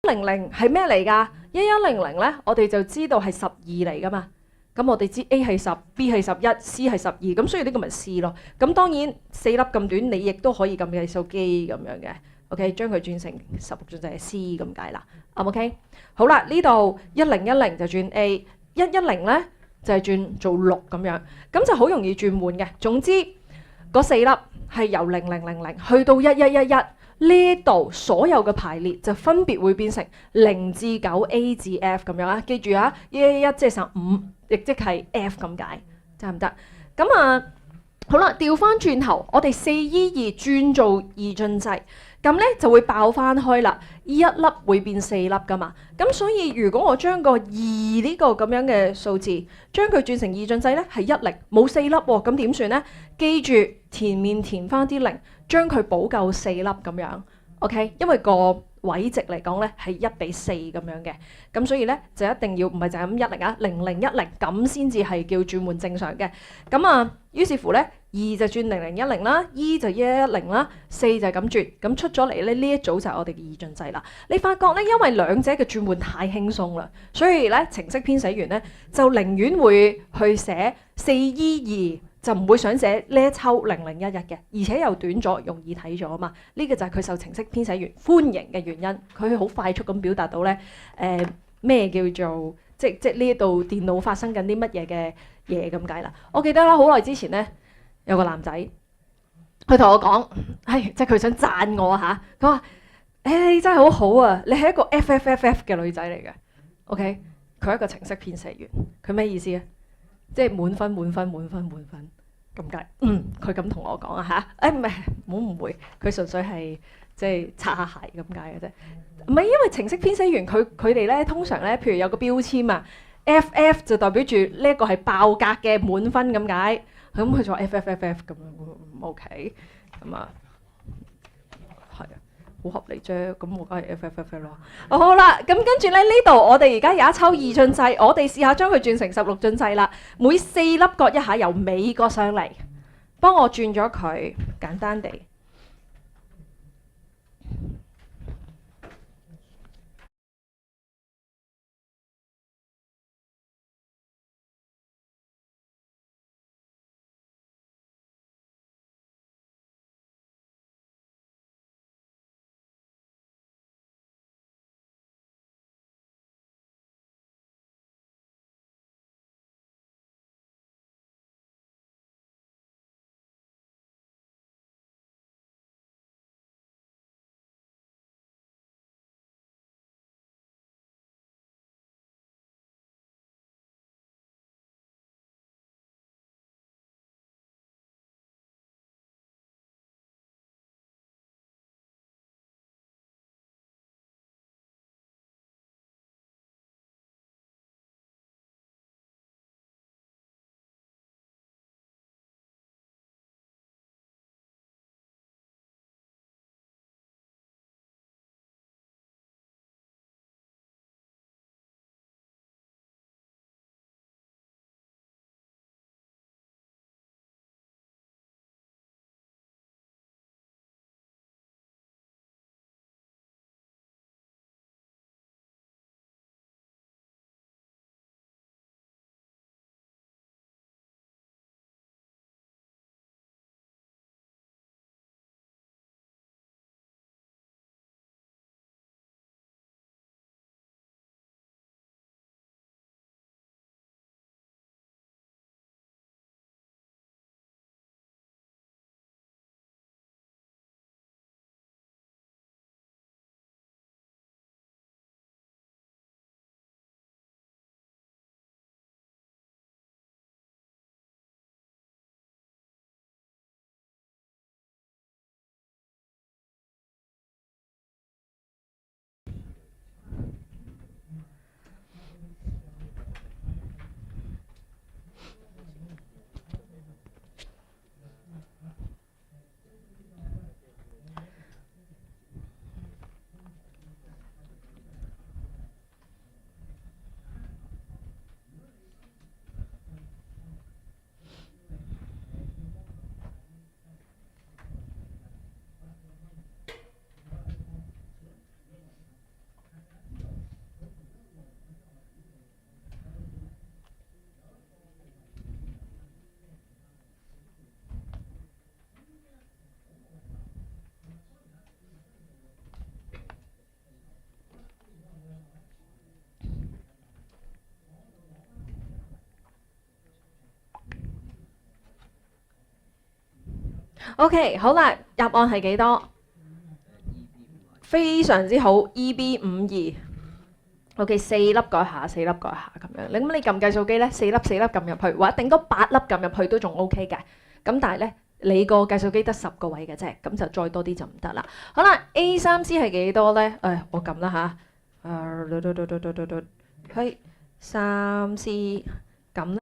1100係咩嚟㗎？1100咧，我哋就知道係12嚟㗎嘛。咁我哋知 A 係10 B 係11 C 係12，咁所以呢個咪 C 咯。咁當然4粒咁短，你亦都可以撳計數機咁樣嘅。OK， 將佢轉成16進制係 C 咁解啦。OK， 好啦，呢度1010就轉 A， 110咧就係轉做6咁樣，咁就好容易轉換嘅。總之嗰4粒係由0000去到1111。呢度所有嘅排列就分別會變成0至9 A 至 F 咁樣啊，記住啊，1111即係15，亦即係 F 咁解，得唔得？咁啊，好啦，調翻轉頭，我哋4E2轉做二進制，咁咧就會爆翻開啦。一粒會變4粒噶嘛，咁所以如果我將個2呢個咁樣嘅數字，將佢轉成二進制咧，係10冇4粒喎，咁點算咧？記住前面填翻啲0。將佢補夠4粒咁樣 ，OK？ 因為個位值嚟講咧係1比4咁樣嘅，咁所以咧就一定要唔係就係咁10啊，0010咁先至係叫轉換正常嘅。咁啊，於是乎咧2就轉0010啦，E 就1110啦，4就係咁轉，咁出咗嚟咧呢一組就係我哋嘅二進制啦。你發覺咧，因為兩者嘅轉換太輕鬆啦，所以咧程式編寫員咧就寧願會去寫4E2。就唔會想寫呢一抽0011嘅，而且又短咗，容易睇咗啊嘛。呢個就係佢受程式編寫員歡迎嘅原因。佢好快速咁表達到咧，咩叫做即呢度電腦發生緊啲乜嘢嘅嘢咁解啦。我記得啦，好耐之前咧有個男仔，佢同我講，即係佢想讚我嚇。佢話：你真係好好啊，你係一個 FFFF 嘅女仔嚟嘅。OK， 佢係一個程式編寫員，佢咩意思啊？即係滿分咁解。佢咁同我講啊嚇。唔係，唔好誤會，佢純粹係即係擦下鞋咁解嘅啫。唔係因為程式編寫員佢哋咧通常咧，譬如有個標籤啊，FF 就代表住呢一個係爆格嘅滿分咁解。咁佢就話 FFFF 咁樣，OK 咁啊。好合理啫，咁我梗係 FFF 咯。好啦，咁跟住咧呢度我哋而家有一抽二進制，我哋試下將佢轉成16進制啦。每4粒割一下，由尾割上嚟，幫我轉咗佢，簡單地。OK，好啦，答案係幾多？非常之好，EB52。OK，四粒改下，四粒改下咁樣。咁你撳計數機咧，四粒四粒撳入去，或者頂多8粒撳入去都仲 OK 嘅。咁但係咧，你個計數機得10個位嘅啫，咁就再多啲就唔得啦。好啦，A3C 係幾多咧？我撳啦吓。係3C，撳。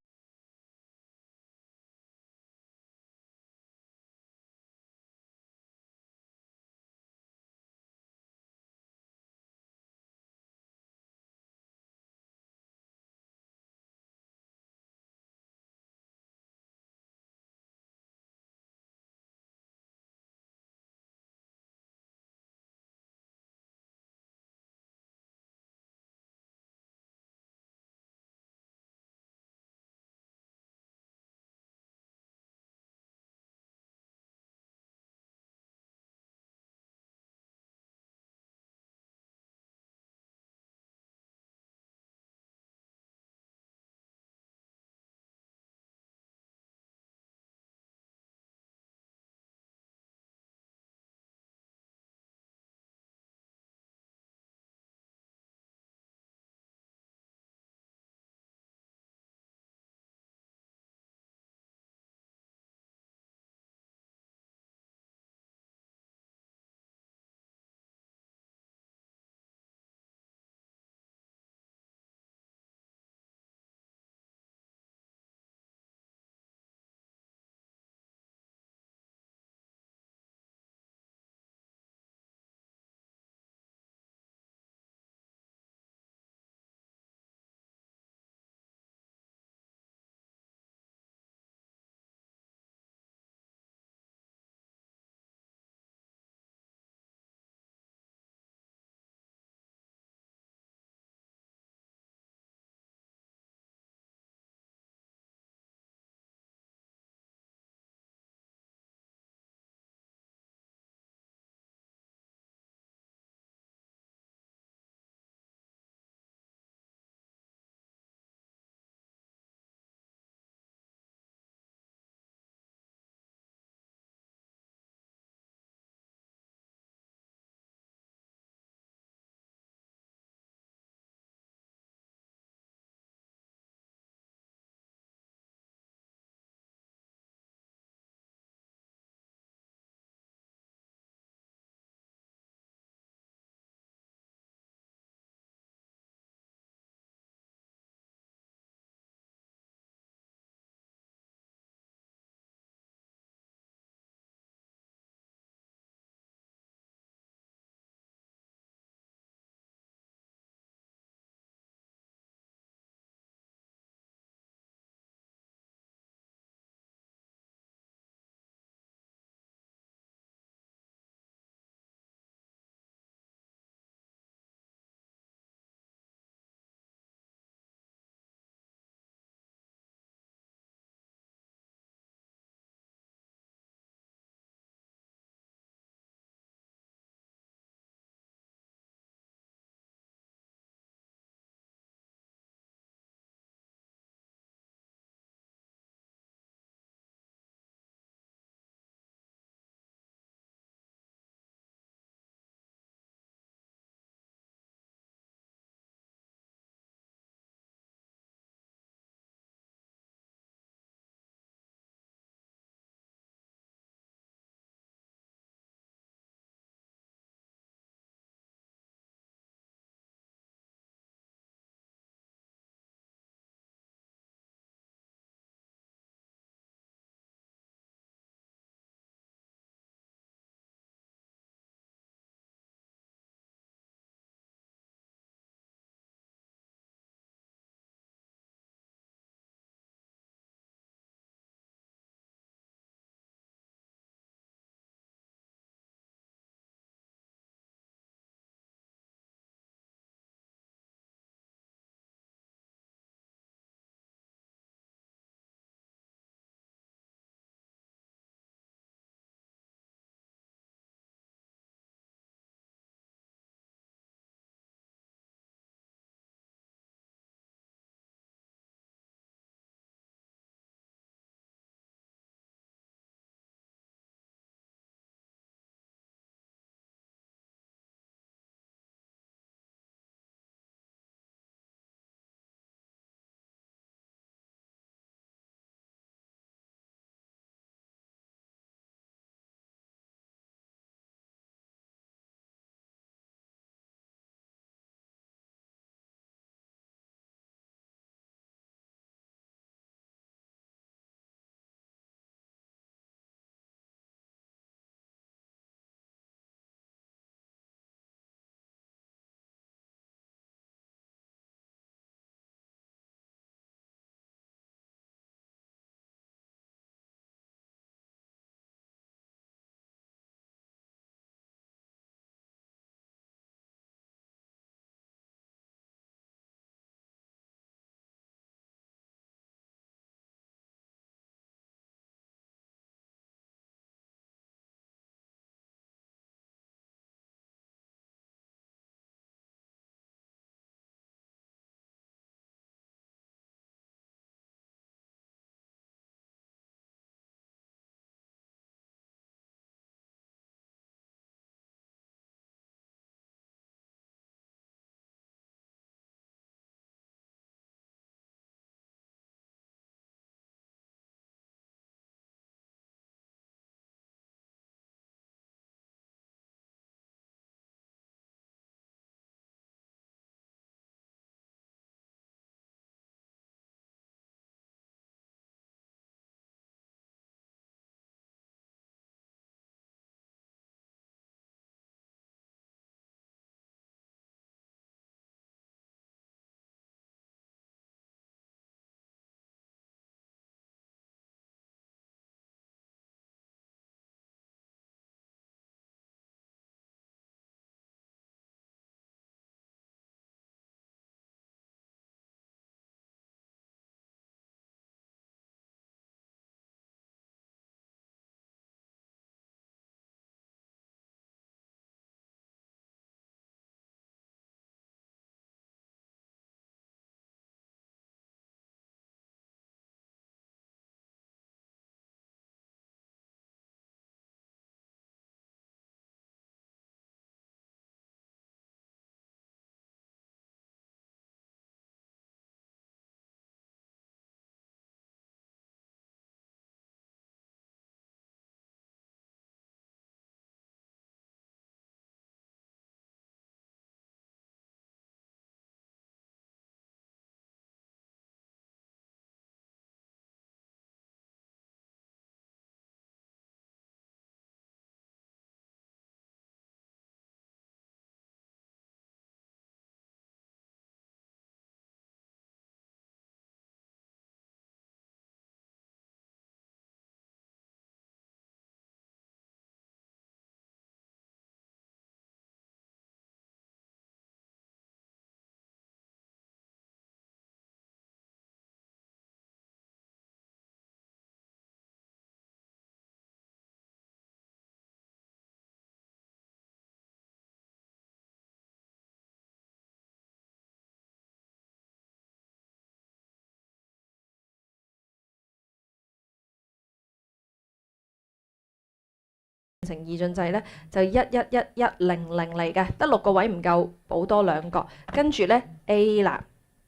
成二進制咧就11110嚟嘅，得6個位唔夠，補多2個，跟住咧 A 啦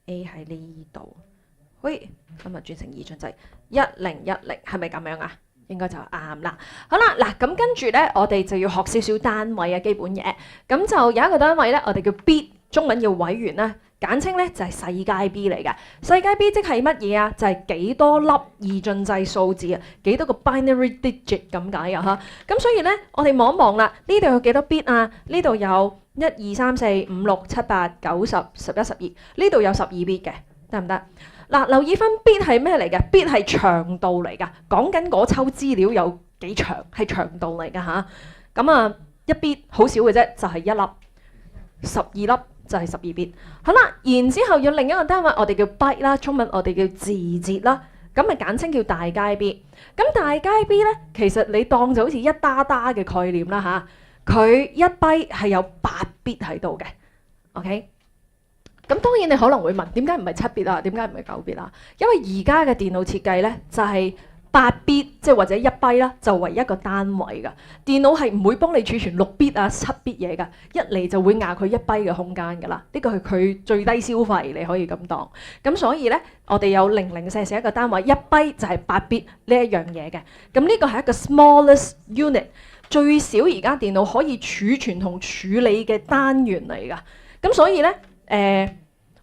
，A 喺呢度，喂，咁啊轉成二進制1010，係咪咁樣啊？應該就啱啦。好啦，嗱咁跟住咧，我哋就要學少少單位嘅基本嘢，咁就有一個單位咧，我哋叫 bit， 中文叫位元啦。簡稱咧就係世界 B 嚟嘅，世界 B 即係乜嘢啊？就係幾多粒二進制數字啊？幾多個 binary digit 咁解啊？嚇！咁所以咧，我哋望一望啦，呢度有幾多 bit 啊？呢度有1、2、3、4、5、6、7、8、9、10、11、12，呢度有12 bit 嘅，得唔得？嗱，留意翻 bit 係咩嚟嘅 ？bit 係長度嚟㗎，講緊嗰抽資料有幾長，係長度嚟㗎嚇。咁啊，一 bit 好少嘅啫，就係1粒，12粒。就係12 bit，好啦，然之後有另一個單位，我哋叫 byte 啦，中文我哋叫字節啦，咁咪簡稱叫大階 B。咁大階 B 咧，其實你當就好似一打打嘅概念啦嚇，佢一 byte 係有8 bit 喺度嘅 ，OK。咁當然你可能會問，點解唔係7 bit 啊？點解唔係9 bit 啊？因為而家嘅電腦設計咧，就係8 bit， 即係或者1 byte 啦，就為一個單位㗎。電腦係唔會幫你儲存6 bit 啊、7 bit 嘢㗎，一嚟就會壓佢1 byte 嘅空間㗎啦。呢個係佢最低消費，你可以咁當。咁所以咧，我哋有零零舍舍一個單位，1 byte 就係8 bit 呢一樣嘢嘅。咁呢個係一個 smallest unit， 最少而家電腦可以儲存同處理嘅單元嚟㗎。咁所以咧，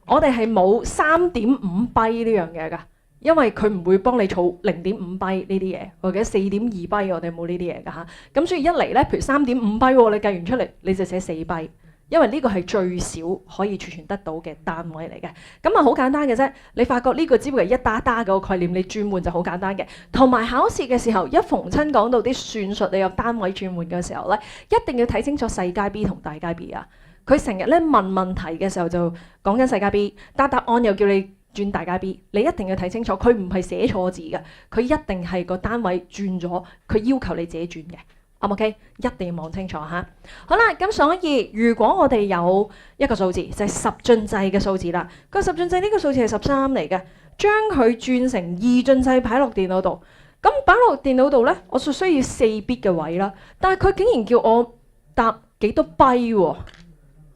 我哋係冇3.5 byte 呢樣嘢㗎。因為佢唔會幫你儲0.5 byte 呢啲嘢，或者4.2 byte，我哋冇呢啲嘢㗎嚇。咁所以一嚟咧，譬如3.5 byte，你計完出嚟你就寫4 byte，因為呢個係最少可以儲存得到嘅單位嚟嘅。咁啊好簡單嘅啫，你發覺呢個只不過係一打打嘅概念，你轉換就好簡單嘅。同埋考試嘅時候，一逢親講到啲算術，你有單位轉換嘅時候咧，一定要睇清楚細階 B 同大階 B 啊。佢成日咧問問題嘅時候就講緊細階 B， 答案又叫你轉大階 B， 你一定要睇清楚，佢唔係寫錯字嘅，佢一定係個單位轉咗，佢要求你自己轉嘅，啱唔 OK？一定要望清楚嚇。好啦，咁所以如果我哋有一個數字就係10進制嘅數字啦，個10進制呢個數字係13嚟嘅，將佢轉成2進制擺落電腦度，咁擺落電腦度咧，我就需要4 bit 嘅位啦，但係佢竟然叫我答幾多 byte 喎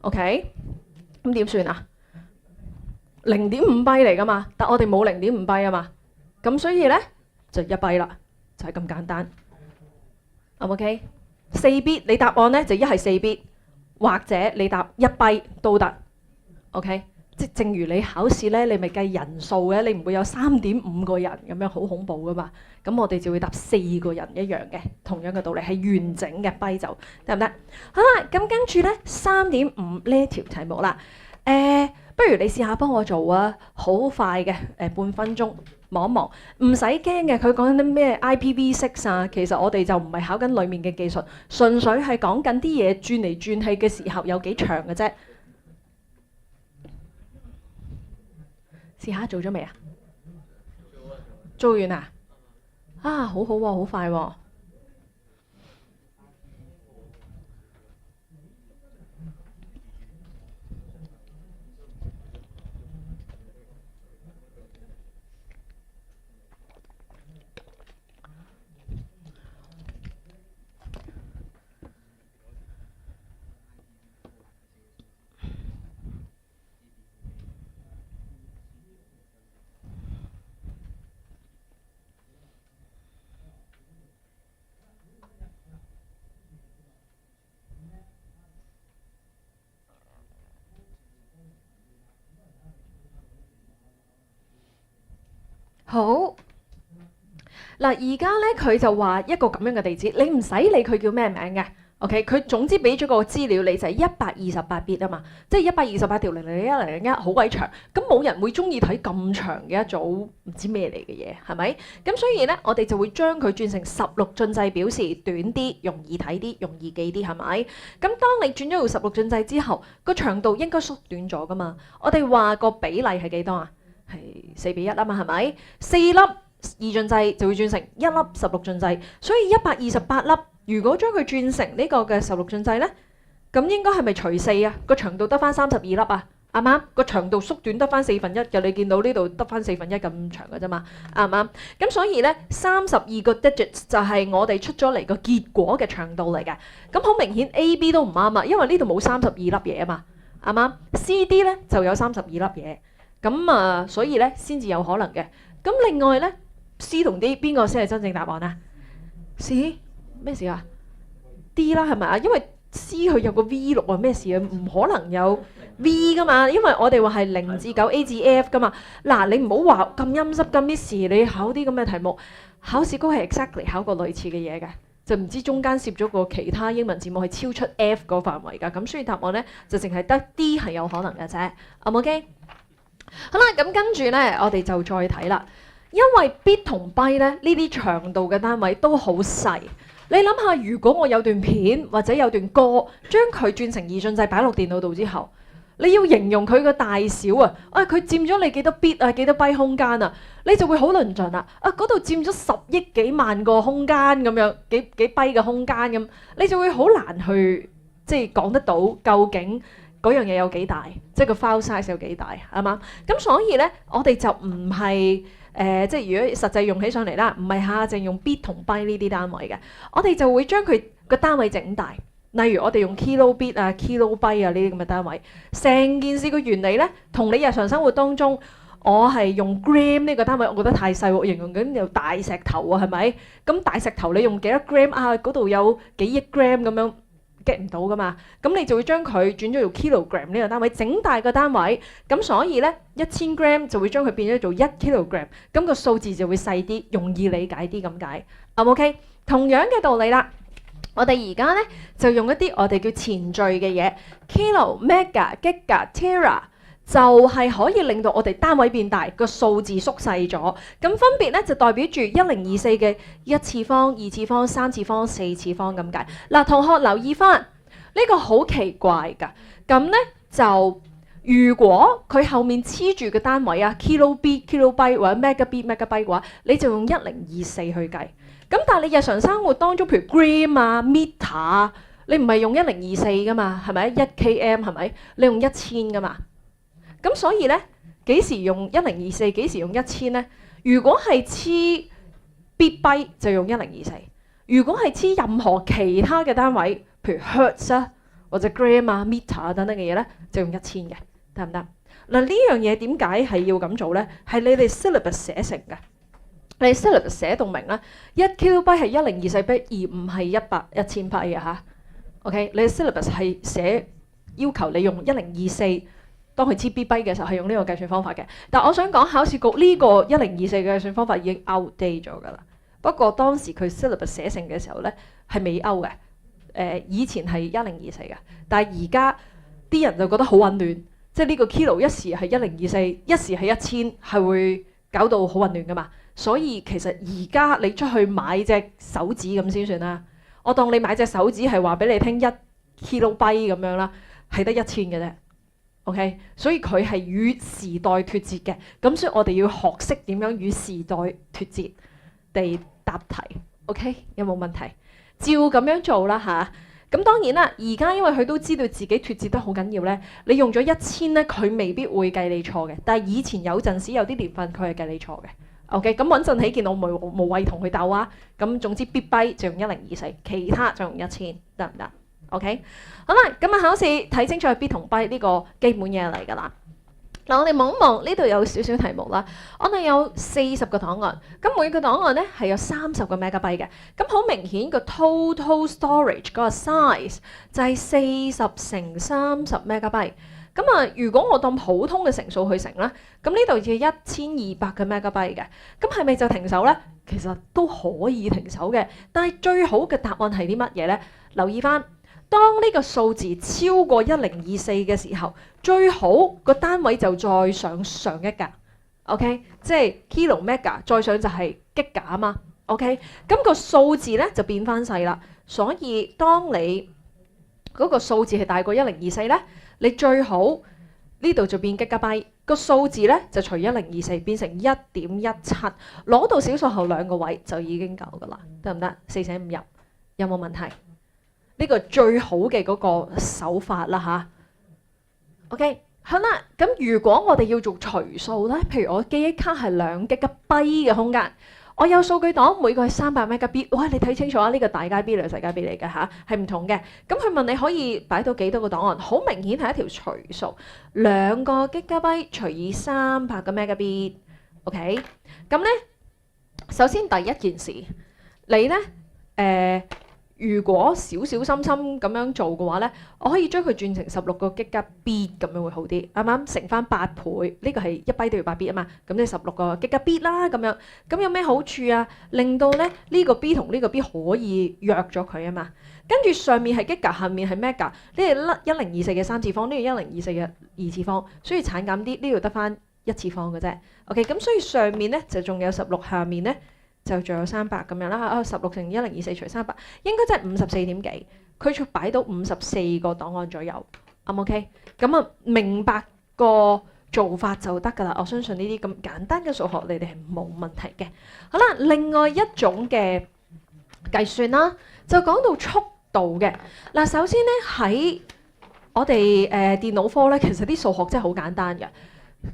？OK， 咁點算啊？0.5 byte 嚟㗎嘛，但我哋冇0.5 byte啊嘛，咁所以咧就1 byte啦，就係咁簡單。OK， 4 bit 你答案咧就一係4 bit， 或者你答1 byte 都得。OK， 即係正如你考試咧，你咪計人數嘅，你唔會有3.5個人咁樣好恐怖㗎嘛。咁我哋就會答4個人一樣嘅，同樣嘅道理係完整嘅 byte 就得唔得？好啦，咁跟住咧3.5呢一條題目啦，不如你試下幫我做啊，好快嘅，半分鐘望一望，唔使驚嘅。佢講緊啲咩 IPv6 啊，其實我哋就唔係考緊裡面嘅技術，純粹係講緊啲嘢轉嚟轉去嘅時候有幾長嘅啫。試下做咗未啊？做完啊？啊，好好喎，好快喎！好嗱，而家咧佢就話一個咁樣嘅地址，你唔使理佢叫咩名嘅 ，OK？ 佢總之俾咗個資料你就係128 bit 啊嘛，即係128條001好鬼長，咁冇人會中意睇咁長嘅一組唔知咩嚟嘅嘢，係咪？咁所以咧，我哋就會將佢轉成16進制，表示短啲、容易睇啲、容易記啲，係咪？咁當你轉咗到16進制之後，個長度應該縮短咗噶嘛？我哋話個比例係幾多啊？係4比1啊嘛，係咪？4粒2進制就會轉成1粒16進制，所以128粒，如果將佢轉成呢個嘅16進制咧，咁應該係咪除4啊？個長度得翻32粒啊？啱唔啱？個長度縮短得翻1/4嘅，你見到呢度得翻1/4咁長嘅啫嘛，啱唔啱？咁所以咧32個 digits 就係我哋出咗嚟個結果嘅長度嚟嘅。咁好明顯 A、B 都唔啱啊，因為呢度冇32粒嘢啊嘛，啱唔啱？C、D 咧就有32粒嘢，咁所以咧先至有可能嘅。咁另外咧 C 同 D 邊個先係真正答案啊？ C 咩事啊 ？D 啦係咪啊？因為 C 佢有個 V6啊，咩事啊？唔可能有 V 噶嘛，因為我哋話係0至9 A 至 F 噶嘛。嗱，你唔好話咁陰濕咁 miss，你考啲咁嘅題目，考試高係 exactly 考過類似嘅嘢嘅，就唔知中間攝咗個其他英文字母係超出 F 個範圍㗎。咁所以答案咧就淨係得 D 係有可能嘅啫。OK？ 好啦，咁跟住咧我哋就再睇啦。因為 bit 同 byte 咧呢啲長度嘅單位都好細，你諗下，如果我有段片或者有段歌，將佢轉成二進制擺落電腦度之後，你要形容佢個大小啊，佢佔咗你幾多 bit 啊，幾多 byte 空間啊，你就會好論盡啦。嗰度佔咗10億幾萬個空間咁樣，幾 byte 嘅空間咁，你就會好難去即係講得到究竟嗰樣嘢有幾大，即係個 file size 有幾大，係嘛？咁所以咧，我哋就唔係即係如果實際用起上嚟啦，唔係下下淨用 bit 同 byte 呢啲單位嘅，我哋就會將佢個單位整大。例如我哋用 kilobit 啊、kilobyte 啊呢啲咁嘅單位，成件事個原理咧，同你日常生活當中，我係用 gram 呢個單位，我覺得太細喎，形容緊有大石頭啊，係咪？咁大石頭你用幾多 gram 啊？嗰度有幾億 gram 咁樣。get 唔到噶嘛，咁你就會將佢轉咗做 kilogram 呢個單位，整大個單位，咁所以咧1000 gram 就會將佢變咗做1 kilogram，咁個數字就會細啲，容易理解啲咁解。OK， 同樣嘅道理啦，我哋而家咧就用一啲我哋叫前序嘅嘢 ，kilo、mega、giga、tera。就係可以令到我哋單位變大，個數字縮細咗。咁分別咧就代表住1024嘅1次方、2次方、3次方、4次方咁解。嗱，同學留意翻呢個好奇怪㗎。咁咧就如果佢後面黐住嘅單位啊 ，kilobit、kilobyte 或者 megabit、megabyte 嘅話，你就用1024去計。咁但係你日常生活當中，譬如 gram 啊、meter 啊，你唔係用1024㗎嘛，係咪？1km 係咪？你用1000㗎嘛？咁所以咧，幾時用1024？幾時用1000咧？如果係黐 bit byte 就用1024。如果係黐任何其他嘅單位，譬如 hertz 啊，或者 gram 啊、meter 啊等等嘅嘢咧，就用1000嘅，得唔得？嗱，呢樣嘢點解係要咁做咧？係你哋 syllabus 寫成嘅，你 syllabus 寫到明啦。1 kilobyte 係1024 bit，而唔係1000 byte 嘅嚇。OK， 你 syllabus 係寫要求你用1024。當佢黐 bit byte 嘅時候係用呢個計算方法嘅，但我想講考試局呢個1024嘅計算方法已經 outdate 咗㗎啦。不過當時佢 syllabus 寫成嘅時候咧係未 out 嘅，以前係1024嘅，但係而家啲人就覺得好混亂，即係呢個 kilo 一時係1024，一時係1000，係會搞到好混亂㗎嘛。所以其實而家你出去買隻手指咁先算啦，我當你買隻手指係話俾你聽1 kilobyte 咁樣啦，係得1000嘅啫。OK， 所以佢係與時代脫節嘅，咁所以我哋要學識點樣與時代脫節地答題。OK， 有冇問題？照咁樣做啦嚇。咁當然啦，而家因為佢都知道自己脫節得好緊要咧，你用咗1000咧，佢未必會計你錯嘅。但係以前有陣時有啲年份佢係計你錯嘅。OK， 咁穩陣起見我無謂同佢鬥啊。咁總之 bit byte 就用1024，其他就用1000，得唔得？OK， 好啦，咁考試睇清楚 bit 同 byte 呢個基本嘢嚟㗎啦。嗱，我哋望一望呢度有少少題目啦。我哋有40個檔案，咁每個檔案咧係有30個 megabyte 嘅。咁好明顯個 total storage 嗰個 size 就係40乘30 megabyte。咁如果我當普通嘅乘數去乘啦，咁呢度要1200個 megabyte 嘅。咁係咪就停手咧？其實都可以停手嘅，但係最好嘅答案係啲乜嘢咧？留意翻。當呢個數字超過1024嘅時候，最好個單位就再上一格 ，OK， 即係 kilo mega 再上就係 giga 啊嘛 ，OK， 咁個數字咧就變翻細啦。所以當你嗰個數字係大過1024咧，你最好呢度就變 gigabyte，個數字咧就除1024變成1.17，攞到小數後2個位就已經夠噶啦，得唔得？4捨5入有冇問題？呢個最好嘅嗰個手法啦吓 OK，好啦，咁如果我哋要做除數咧，譬如我記憶卡係2 GB 嘅空間，我有數據檔，每個係300 MB，哇！你睇清楚啊，呢個大街 B 嚟，細街 B 嚟嘅嚇，係唔同嘅。咁佢問你可以擺到幾多個檔案，好明顯係一條除數，2個 GB 除以300個 MB，OK？咁咧，首先第一件事，你咧如果小小心心咁樣做嘅話咧，我可以將佢轉成16個 Gb 咁樣會好啲，啱唔啱？乘翻8倍，呢個係1 byte 都要8 bit 啊嘛，咁即係16個 Gb 啦咁樣。咁有咩好處啊？令到咧呢個 B 同呢個 B 可以約咗佢啊嘛。跟住上面係 Giga，下面係 Mega，呢係1024嘅3次方，呢個1024嘅2次方，所以產減啲，呢度得翻1次方嘅啫。OK， 咁所以上面咧就仲有16，下面咧就仲有300咁樣啦。16乘1024除300，應該真係54點幾，佢就擺到54個檔案左右，啱唔 OK？咁啊，明白個做法就得㗎啦。我相信呢啲咁簡單嘅數學，你哋係冇問題嘅。好啦，另外一種嘅計算啦，就講到速度嘅。嗱，首先咧喺我哋電腦科咧，其實啲數學真係好簡單嘅。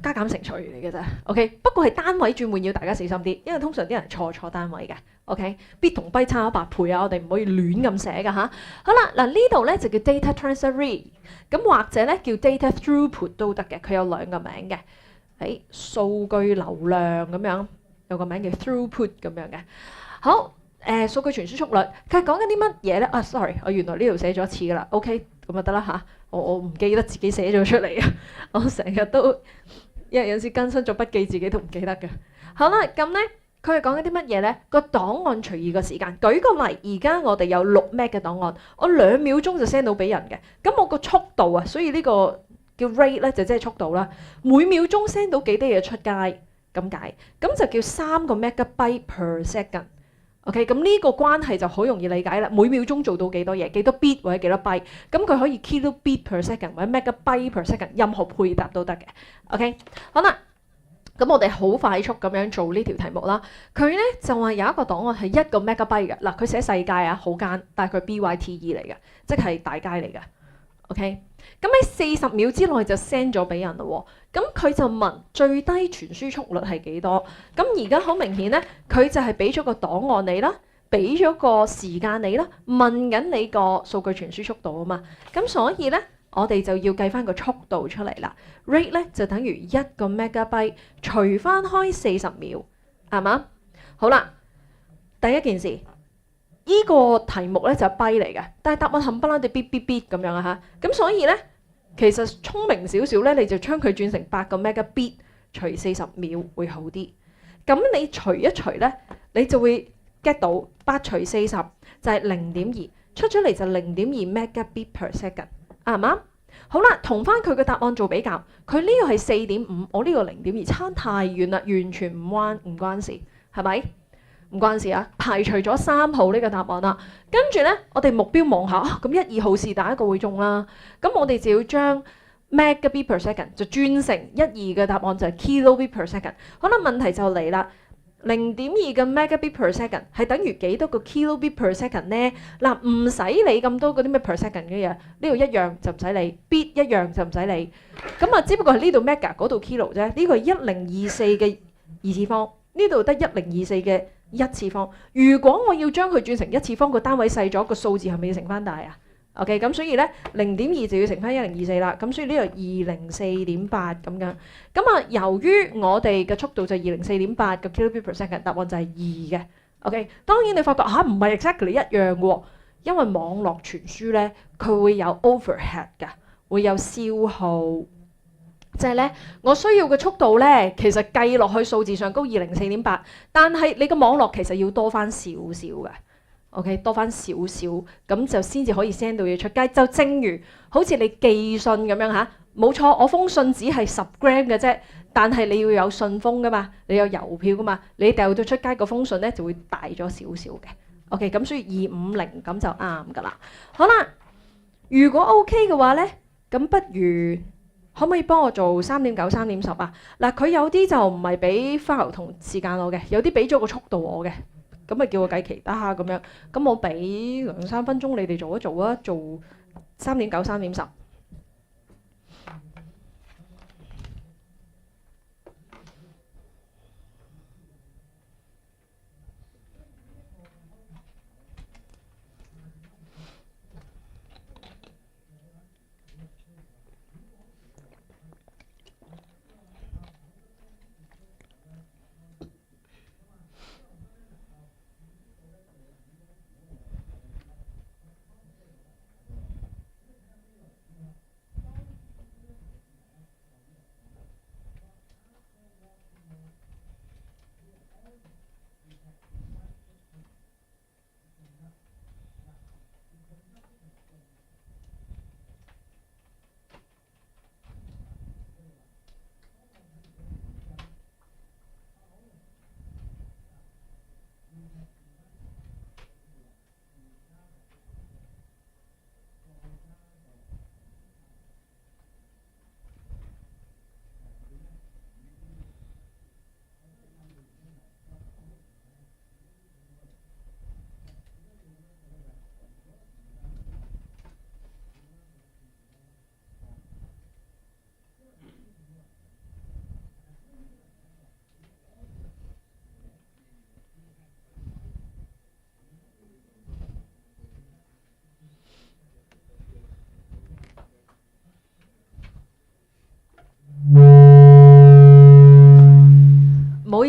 加減乘除嚟嘅啫 ，OK。不過係單位轉換要大家小心啲，因為通常啲人錯單位嘅 ，OK。bit 同 byte 差咗8倍啊，我哋唔可以亂咁寫㗎嚇。好啦，嗱呢度咧就叫 data transfer rate，咁或者咧叫 data throughput 都得嘅，佢有2個名嘅。喺數據流量咁樣有個名叫 throughput 咁樣嘅。好，數據傳輸速率，佢係講緊啲乜嘢咧？啊，sorry， 我原來呢度寫咗一次㗎啦 ，OK， 咁就得啦嚇。我唔記得自己寫咗出嚟啊！我成日都因為有時更新咗筆記，自己都唔記得嘅。好啦，咁咧佢係講緊啲乜嘢咧？個檔案隨意個時間。舉個例，而家我哋有6 MB 嘅檔案，我2秒鐘就 send 到俾人嘅。咁我個速度啊，所以呢個叫 rate 咧，就即係速度啦。每秒鐘 send 到幾多嘢出街咁解，咁就叫3個 megabyte per second。OK， 咁呢個關係就好容易理解啦。每秒鐘做到幾多嘢，幾多 bit 或者幾多 byte，咁佢可以 kilobit per second 或者 megabyte per second，任何配搭都得嘅。OK， 好啦，咁我哋好快速咁樣做呢條題目啦。佢咧就話有一個檔案係1個 megabyte 嘅，嗱佢寫世界啊，好奸，但係佢 byte 嚟嘅，即係大街嚟嘅。OK， 咁喺40秒之內就 send 咗俾人咯喎，咁佢就問最低傳輸速率係幾多？咁而家好明顯咧，佢就係俾咗個檔案你啦，俾咗個時間你啦，問緊你個數據傳輸速度啊嘛，咁所以咧我哋就要計翻個速度出嚟啦。rate 咧就等於1個 megabyte 除翻開40秒，係嘛？好啦，第一件事。呢個題目咧就係 byte 嚟嘅，但係答案冚唪唥地 bit 咁樣啊嚇，咁所以咧其實聰明少少咧，你就將佢轉成8個 megabit 除40秒會好啲。咁你除一除咧，你就會 get 到8除40就係0.2，出咗嚟就0.2 megabit per second，啱唔啱？好啦，同翻佢嘅答案做比較，佢呢個係4.5，我呢個0.2，差太遠啦，完全唔關事，係咪？唔關事啊，排除咗3號呢個答案啦。跟住咧，我哋目標望下，咁1、2號是但一個會中啦。咁我哋就要將 megabit per second 就轉成1、2嘅答案就係 kilobit per second。好啦，問題就嚟啦，0.2嘅 megabit per second 係等於幾多個 kilobit per second 咧？嗱，唔使理咁多嗰啲咩 per second 嘅嘢，呢度一樣就唔使理 ，bit 一樣就唔使理。咁啊，只不過係呢度 mega 嗰度 kilo 啫。呢個係1024嘅2次方，呢度得1024嘅1次方。如果我要將佢轉成1次方，個單位細咗，個數字係咪要乘翻大啊 ？OK， 咁所以咧0.2就要乘翻1024啦。咁所以呢度204.8咁樣。咁啊，由於我哋嘅速度就係204.8個 kilobit per second，答案就係2嘅。OK， 當然你發覺唔係 exactly 一樣喎，因為網絡傳輸咧佢會有 overhead 㗎，會有消耗。即係咧，我需要嘅速度咧，其實計落去數字上高204.8，但係你個網絡其實要多翻少少嘅 ，OK， 多翻少少，咁就先至可以 send 到嘢出街。就正如好似你寄信咁樣嚇，冇錯，我封信紙係10 gram 嘅啫，但係你要有信封噶嘛，你有郵票噶嘛，你掉到出街個封信咧就會大咗少少嘅 ，OK， 咁所以250咁就啱噶啦。好啦，如果 OK 嘅話咧，咁不如可唔可以幫我做3.9、3.10啊？嗱，佢有啲就唔係俾 file 同時間我嘅，有啲俾咗個速度我嘅，咁咪叫我計其他咁樣。咁我俾2-3分鐘你哋做一做啊，做3.9、3.10。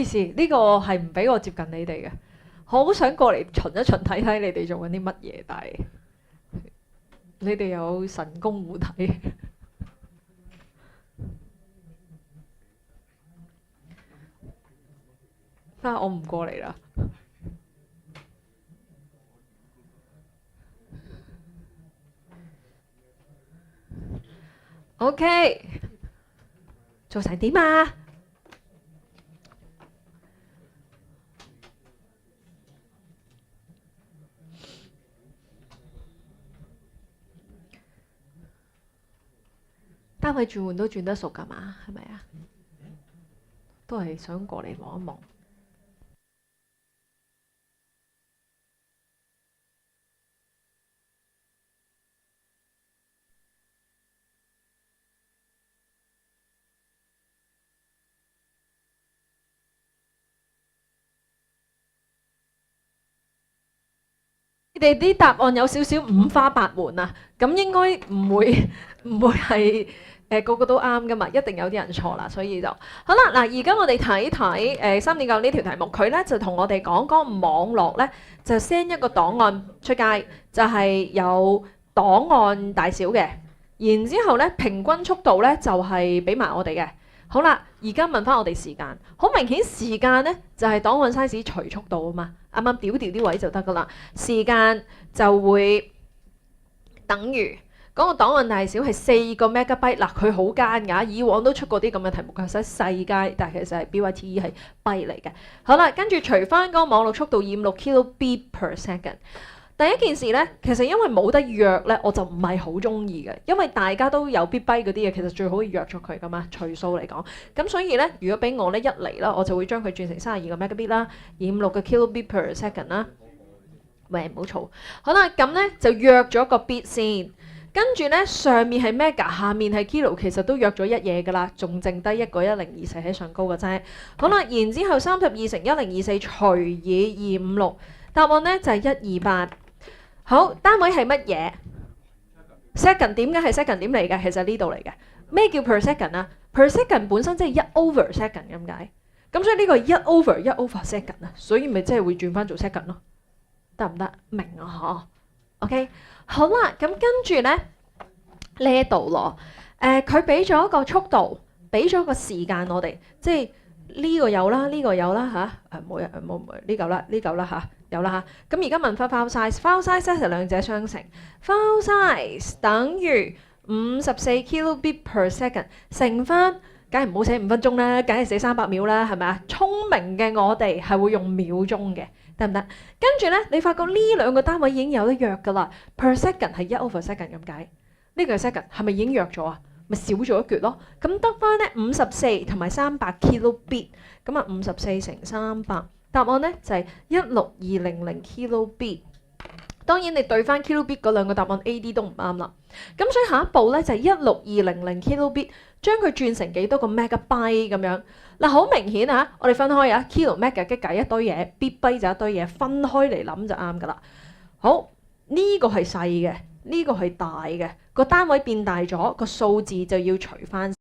思，呢個係唔俾我接近你哋嘅。好想過嚟巡一巡睇睇你哋做緊啲乜嘢，但係你哋有神功護體。我唔過嚟啦。OK， 做成點啊？單位轉換都轉得熟㗎嘛？係咪啊？都係想過嚟望一望。你哋啲答案有少少五花八門啊，咁應該唔會係個個都啱噶嘛，一定有啲人錯啦，所以就好啦。嗱，而家我哋睇睇3.9呢條題目，佢咧就同我哋講嗰個網絡咧就 send 一個檔案出街，就係有檔案大小嘅，然之後咧平均速度咧就係俾埋我哋嘅。好啦，而家問翻我哋時間，好明顯時間咧就係檔案 size 除速度啊嘛，啱啱調啲位就得噶啦。時間就會等於嗰個檔案大小係4個 megabyte。嗱，佢好奸㗎，以往都出過啲咁嘅題目嘅，使細街，但係其實係 byte 係 byte 嚟嘅。好啦，跟住除翻嗰個網絡速度256 kilobit per second。第一件事咧，其實因為冇得約咧，我就唔係好中意嘅，因為大家都有 bit byte 嗰啲嘢，其實最好約咗佢噶嘛，除數嚟講。咁所以咧，如果俾我咧一嚟啦，我就會將佢轉成32個 megabit 啦，256嘅 kilobit per second 啦。喂，唔好嘈。好啦，咁咧就約咗個 bit 先，跟住咧上面係 mega，下面係 kilo，其實都約咗一嘢噶啦，仲剩低一個1024喺上高嘅啫。好啦，然之後32乘1024除以256，答案咧就係128。好，單位係乜嘢 ？second 點解係 second 點嚟嘅？其實呢度嚟嘅。咩叫 per second 啊 ？per second 本身即係1 over second 咁解。咁所以呢個係1 over second 啊，所以咪即係會轉翻做 second 咯。得唔得？明啊嗬 ？OK， 好啦，咁跟住咧呢一度咯。佢俾咗個速度，俾咗個時間我哋，即係呢個有啦，呢個有啦嚇。冇呢嚿啦，呢嚿啦嚇。有啦嚇，咁而家問翻 file size 咧就兩者相乘 ，file size 等於54 kilobit per second 乘翻，梗係唔好寫5分鐘啦，梗係寫300秒啦，係咪啊？聰明嘅我哋係會用秒鐘嘅，得唔得？跟住咧，你發覺呢兩個單位已經有得約噶啦 ，per second 係1 over second 咁解，呢個係 second 係咪已經約咗啊？咪少咗一橛咯，咁得翻咧54同埋300 kilobit， 咁啊54乘300。答案咧就係16200 kilobit。當然你對翻 kilobit 嗰兩個答案 AD 都唔啱啦。咁所以下一步咧就係16200 kilobit， 將佢轉成幾多個 megabyte 咁樣。嗱，好明顯啊，我哋分開啊 kilo mega giga 一堆嘢 bit byte 就一堆嘢，分開嚟諗就啱噶啦。好，呢個係細嘅，呢個係大嘅，個單位變大咗，個數字就要除翻。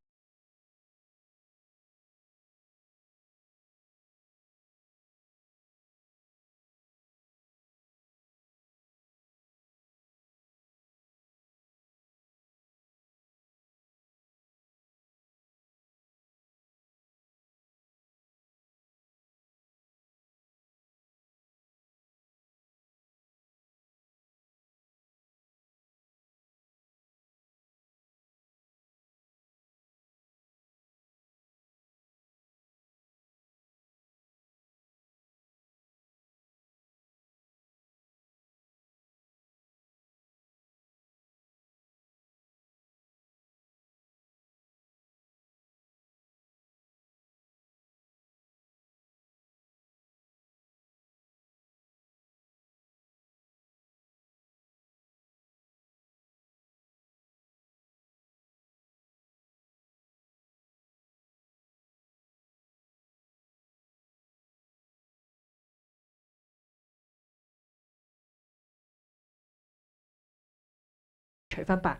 除翻8，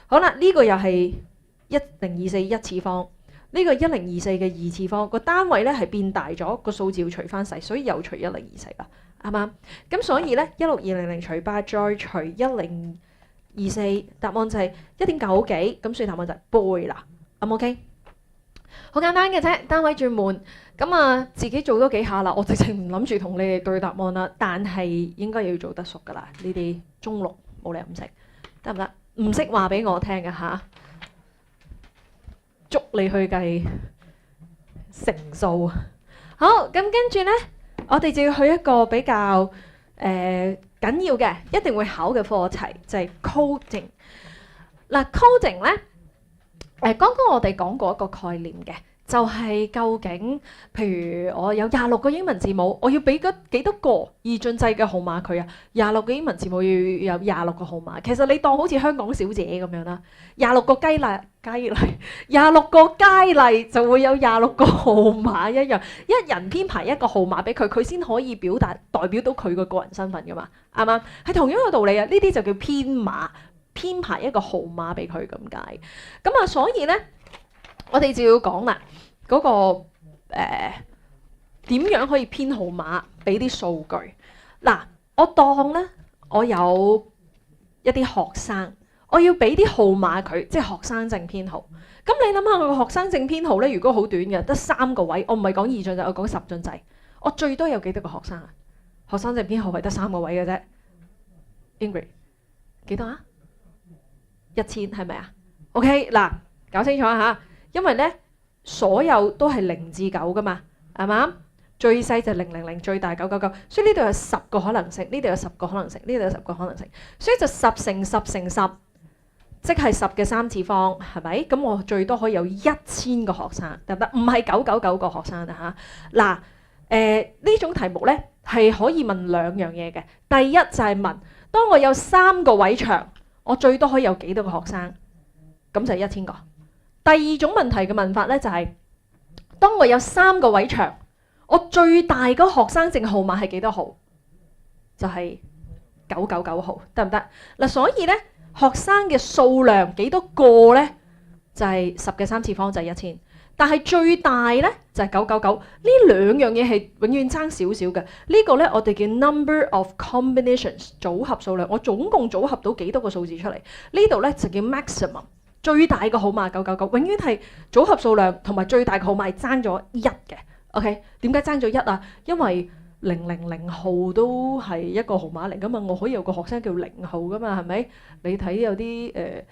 好啦，呢個又係1024一次方，呢個1024嘅2次方個單位咧係變大咗，個數字要除翻細，所以又除1024啦，啱唔啱？咁所以咧16200除8再除1024，答案就係1.9幾，咁所以答案就係杯啦，啱唔 OK？好簡單嘅啫，單位轉換，咁啊自己做多幾下啦。我直情唔諗住同你哋對答案啦，但係應該要做得熟噶啦。呢啲中六冇理由唔識，得唔得？唔識話俾我聽嘅嚇，捉你去計乘數。好，咁跟住咧，我哋就要去一個比較緊要嘅，一定會考嘅課題，就係 coding。嗱，coding 咧。剛剛我哋講過一個概念嘅，就係究竟，譬如我有26個英文字母，我要俾幾多個二進制嘅號碼佢啊？26個英文字母要有26個號碼。其實你當好似香港小姐咁樣啦，26個雞例，26個佳麗就會有26個號碼一樣，一人編排一個號碼俾佢，佢先可以代表到佢個個人身份噶嘛，啱唔啱？係同樣嘅道理啊，呢啲就叫編碼。編排一個號碼俾佢咁解，咁啊，所以咧，我哋就要講啦，嗰個點樣可以編號碼俾啲數據？嗱，我當咧，我有一啲學生，我要俾啲號碼佢，即係學生證編號。咁你諗下，我個學生證編號咧，如果好短嘅，得3個位，我唔係講2進制，我講10進制，我最多有幾多個學生啊？學生證編號係得3個位嘅啫。Ingrid 幾多啊？1000係咪啊 ？OK 嗱，搞清楚嚇，因為咧所有都係0至9噶嘛，係嘛？最細就000，最大999，所以呢度有10個可能性，呢度有10個可能性，呢度有10個可能性，所以就10乘10乘10，即係10嘅3次方，係咪？咁我最多可以有1000個學生，得唔得？唔係999個學生啊嚇。嗱，呢種題目咧係可以問2樣嘢嘅，第一就係問，當我有3個位場。我最多可以有幾多個學生？咁就係1000個。第二種問題嘅問法咧就係，當我有3個位場，我最大嗰學生證號碼係幾多號？就係999號，得唔得？嗱，所以咧學生嘅數量幾多個咧？就係10嘅3次方就係1000。但係最大咧就係999，呢2樣嘢係永遠爭少少嘅。呢個咧我哋叫 number of combinations 組合數量，我總共組合到幾多個數字出嚟？呢度咧就叫 maximum， 最大嘅號碼999，永遠係組合數量同埋最大嘅號碼係爭咗1嘅。OK， 點解爭咗1啊？因為000號都係一個號碼嚟噶嘛，我可以有個學生叫0號噶嘛，係咪？你睇有啲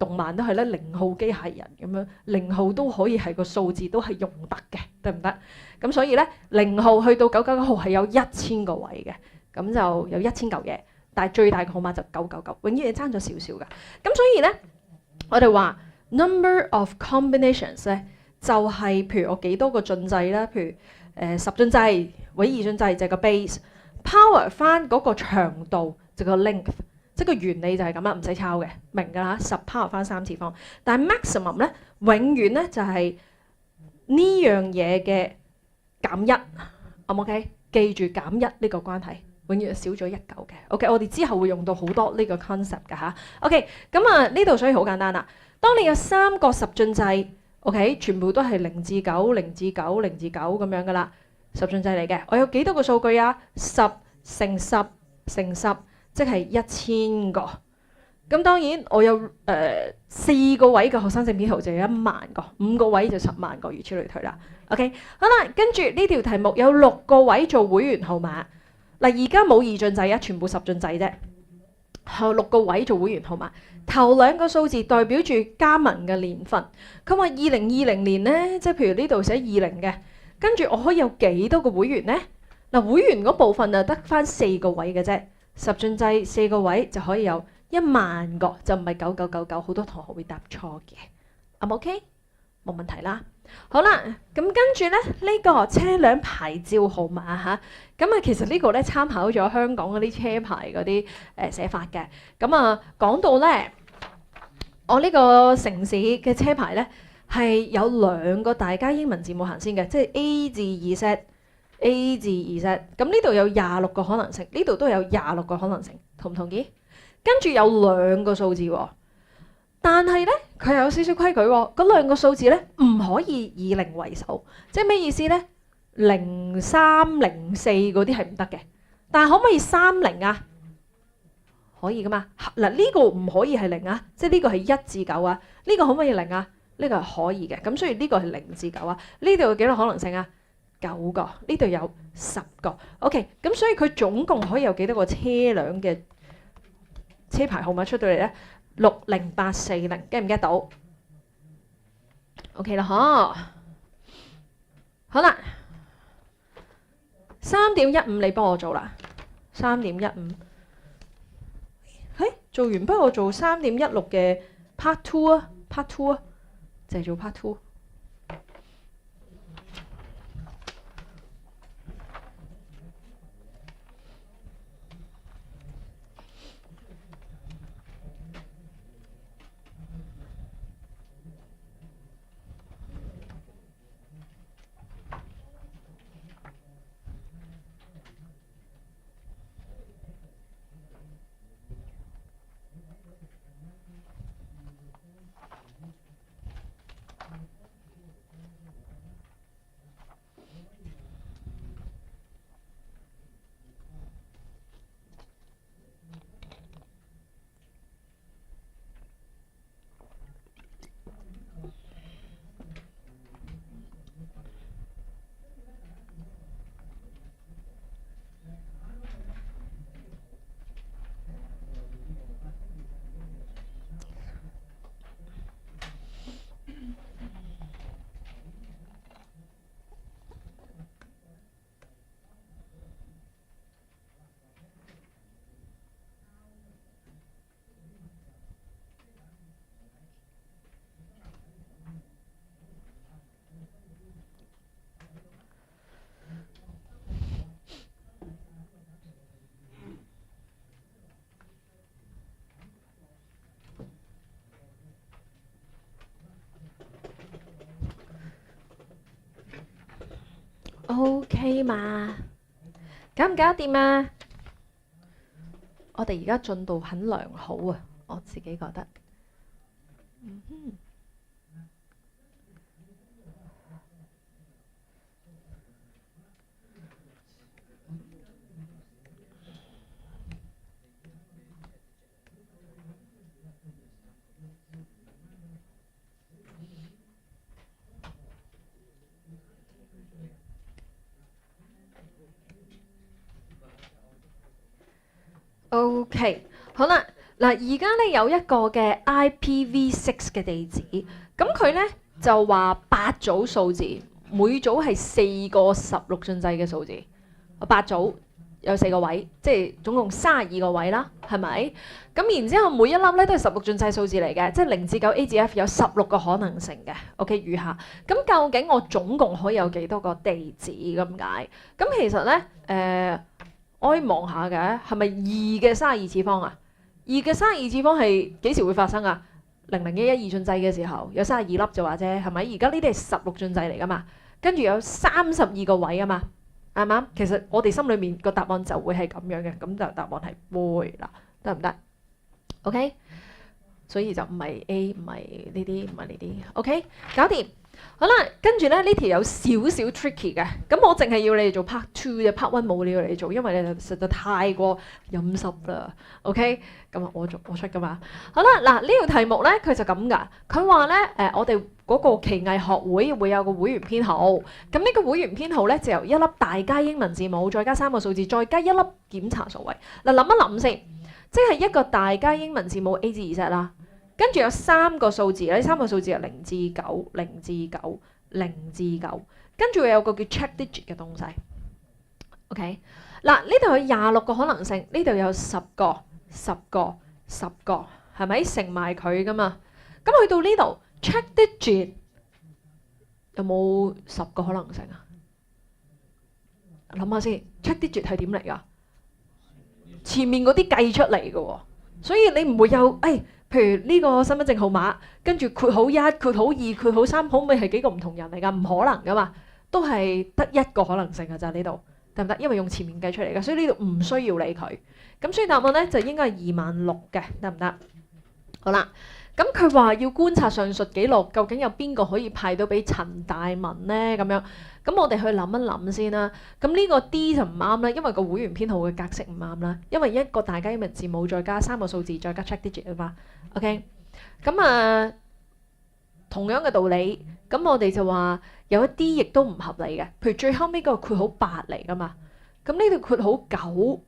動漫都係咧0號機械人咁樣，0號都可以係個數字都係用得嘅，得唔得？咁所以咧0號去到999號係有1000個位嘅，咁就有1000嚿嘢，但係最大嘅號碼就999，永遠係爭咗少少㗎。咁所以咧，我哋話 number of combinations 咧就係譬如我幾多個進制啦，譬如10進制、位2進制就係個 base，power 翻嗰個長度就個 length。即係個原理就係咁啦，唔使抄嘅，明㗎啦，10 power 翻3次方。但係 maximum 咧，永遠咧就係呢樣嘢嘅減1，啱唔 OK？記住減1呢個關係，永遠係少咗1嚿嘅。OK， 我哋之後會用到好多呢個 concept 㗎嚇。OK， 咁啊呢度所以好簡單啦。當你有3個10進制 ，OK， 全部都係0至9、0至9、0至9咁樣㗎啦，10進制嚟嘅。我有幾多個數據啊？10乘10乘10。即係1000個，咁當然我有4個位嘅學生證編號就有1萬個，5個位就10萬個，如此類推啦。OK， 好啦，跟住呢條題目有6個位做會員號碼。嗱，而家冇2進制啊，全部10進制啫。後6個位做會員號碼，頭2個數字代表住加盟嘅年份。佢話2020年呢，即係譬如呢度寫20嘅，跟住我可以有幾多個會員呢？嗱，會員嗰部分啊得返4個位嘅啫。10進制4個位就可以有1萬個，就唔係9999，好多同學會答錯嘅。啱 OK？ 冇問題啦。好啦，咁跟住咧呢個車輛牌照號碼嚇，咁啊其實呢個咧參考咗香港嗰啲車牌嗰啲寫法嘅。咁啊講到咧，我呢個城市嘅車牌咧係有2個大家英文字母行先嘅，即係 A 至 Z。A 至 Z， 咁呢度有26個可能性，呢度都有26個可能性，同唔同意？跟住有2個數字喎，但係咧，佢有少少規矩喎。嗰兩個數字咧唔可以以零為首，即係咩意思咧？03、04嗰啲係唔得嘅。但係可唔可以30啊？可以噶嘛？嗱，呢個唔可以係零啊，即係呢個係1至9啊。呢個可唔可以零啊？呢個係可以嘅。咁所以呢個係0至9啊。呢度有幾多可能性啊？9個。呢度有10個。OK，咁所以佢總共可以有幾多個車輛嘅車牌號碼出到嚟咧？60840， get 唔 get 到 ？OK 啦，嗬。好啦，3.15你幫我做啦，3.15。做完不如我做3.16嘅 part two 啊 ，part two 啊，就係做 part two。OK 嘛？搞唔搞得掂啊？我哋而家進度很良好啊，我自己覺得。OK， 好啦，嗱，而家咧有一個嘅 IPv6 嘅地址，咁佢咧就話8組數字，每組係4個16進制嘅數字，8組有4個位，即係總共32個位啦，係咪？咁然之後每一粒咧都係16進制數字嚟嘅，即係0至9 A 至 F 有16個可能性嘅。OK， 餘下咁究竟我總共可以有幾多個地址咁解？咁其實咧我可以望下嘅，係咪2嘅32次方啊？2嘅32次方係幾時會發生啊？0011進制嘅時候有32粒就話啫，係咪？而家呢啲係16進制嚟噶嘛，跟住有32個位啊嘛，啱唔啱？其實我哋心裏面個答案就會係咁樣嘅，咁就答案係會啦，得唔得 ？OK， 所以就唔係 A， 唔係呢啲，唔係呢啲。OK， 搞掂。好啦，跟住咧呢條有少少 tricky 嘅，咁我淨係要你哋做 part two 啫，part one 冇你要你做，因為你實在太過陰濕啦。OK， 咁啊我出噶嘛。好啦，嗱呢條題目咧佢就咁噶，佢話咧我哋嗰個奇藝學會有個會員編號，咁呢個會員編號咧就由一粒大加英文字母，再加3個數字，再加一粒檢查數位。嗱諗一諗先，即係一個大加英文字母 A 至 Z 啦。跟住有3個數字，呢3個數字係0至9、0至9、0至9，跟住有個叫 check digit 嘅東西。OK， 嗱呢度有26個可能性，呢度有10個、10個、10個，係咪乘埋佢噶嘛？咁去到呢度 check digit 有冇10個可能性啊？諗下先 ，check digit 係點嚟㗎？前面嗰啲計出嚟嘅喎，所以你唔會有譬如呢個身份證號碼，跟住括號1、括號2、括號3，可唔可以係幾個唔同人嚟㗎？唔可能㗎嘛，都係得一個可能性㗎咋呢度，得唔得？因為用前面計出嚟㗎，所以呢度唔需要理佢。咁所以答案咧就應該係26,000嘅，得唔得？好啦，咁佢話要觀察上述記錄，究竟有邊個可以派到俾陳大文呢？咁樣，咁我哋去諗一諗先啦。咁呢個 D 就唔啱啦，因為個會員編號嘅格式唔啱啦。因為一個大加英文字母再加3個數字再加 check digit 啊嘛。OK，咁啊，同樣嘅道理，咁我哋就話有一啲亦都唔合理嘅，譬如最後尾個括號8嚟噶嘛。咁呢條括號9，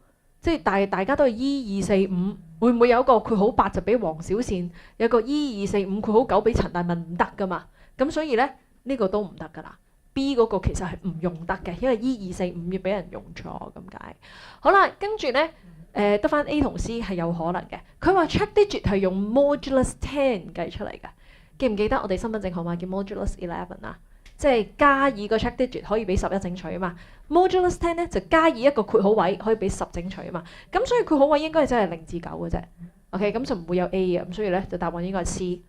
即係大家都係 E245。會唔會有一個括號8就俾黃小倩，有個 E245括號9俾陳大文唔得噶嘛？咁所以咧呢個都唔得噶啦。B 嗰個其實係唔用得嘅，因為 E245要俾人用錯咁解。好啦，跟住咧得翻 A 同 C 係有可能嘅。佢話 check digit 係用 modulus 10計出嚟嘅，記唔記得我哋身份證號碼叫 modulus 11啊？即係加以個 check digit 可以俾11整取啊嘛。modulus 10咧就加以一個括號位可以俾10整取啊嘛。咁所以括號位應該係真係0至9嘅啫。OK， 咁就唔會有 A 嘅。咁所以咧就答案應該係 C。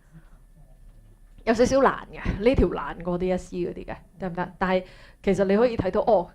有少少難嘅，呢條難過 DSE 嗰啲嘅，得唔得？但係其實你可以睇到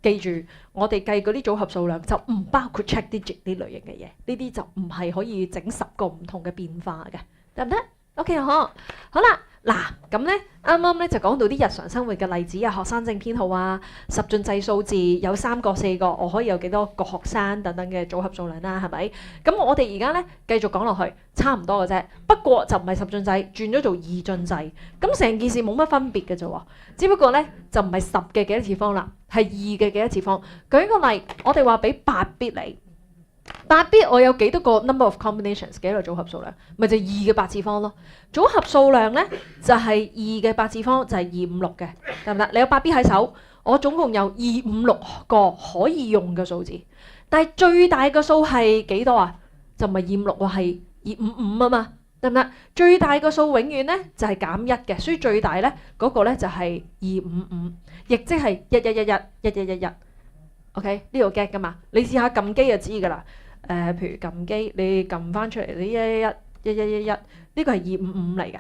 記住我哋計嗰啲組合數量就唔包括 check digit 呢類型嘅嘢，呢啲就唔係可以整10個唔同嘅變化嘅，得唔得？OK 好啦。嗱，咁咧啱啱咧就講到啲日常生活嘅例子啊，學生證編號啊，十進制數字有3個4個，我可以有幾多個學生等等嘅組合數量啦，係咪？咁我哋而家咧繼續講落去，差唔多嘅啫。不過就唔係10進制，轉咗做2進制，咁成件事冇乜分別嘅啫喎。只不過咧就唔係10嘅幾多次方啦，係2嘅幾多次方。舉個例，我哋話俾8 bit 你。8 bit 我有幾多個 number of combinations 幾多個組合數量，咪就2嘅8次方咯。組合數量咧就係2嘅8次方，就係256嘅，得唔得？你有8 bit 喺手，我總共有256個可以用嘅數字，但係最大嘅數係幾多啊？就唔係256喎，係255啊嘛，得唔得？最大嘅數永遠咧就係減1嘅，所以最大咧嗰個咧就係255，亦即係11111111。OK， 呢個 get 噶嘛？你試下撳機就知㗎啦。譬如撳機，你撳翻出嚟，你111111，呢個係255嚟嘅。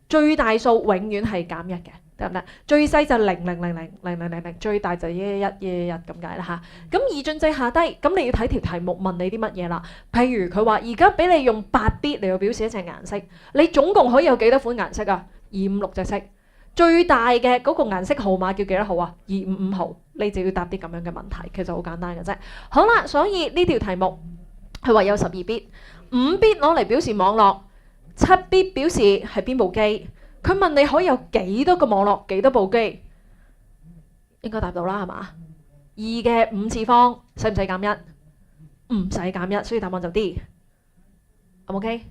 最大數永遠係減1嘅，得唔得？最細就00000000，最大就11111咁解啦嚇。咁2進制下低，咁你要睇條題目問你啲乜嘢啦？譬如佢話而家俾你用8 bit 嚟到表示一隻顏色，你總共可以有幾多款顏色啊？256隻色。最大嘅嗰個顏色號碼叫幾多號啊？255號，你就要答啲咁樣嘅問題，其實好簡單嘅啫。好啦，所以呢條題目係話有12 bit， 5 bit 攞嚟表示網絡，7 bit 表示係邊部機。佢問你可以有幾多個網絡，幾多部機，應該答到啦係嘛？2嘅5次方使唔使減1？唔使減1，所以答案就 D。OK？2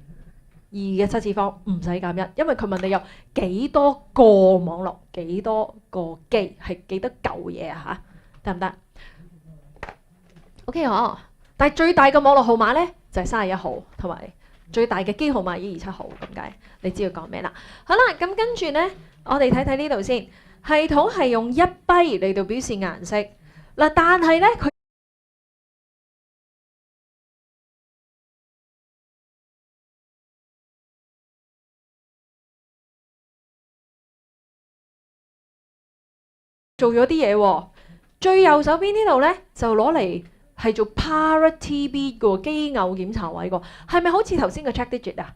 嘅7次方唔使減1，因為佢問你有幾多個網絡，幾多個機，係幾多嚿嘢啊嚇？得唔得 ？OK 嗬，但係最大嘅網絡號碼咧就係31號，同埋最大嘅機號碼127號咁解。你知道講咩啦？好啦，咁跟住咧，我哋睇睇呢度先。系統係用1 byte 嚟到表示顏色嗱，但係咧佢做咗啲嘢喎。最右手邊呢度咧就攞嚟係做 parity bit 嘅機偶檢查位喎，係咪好似頭先個 check digit 啊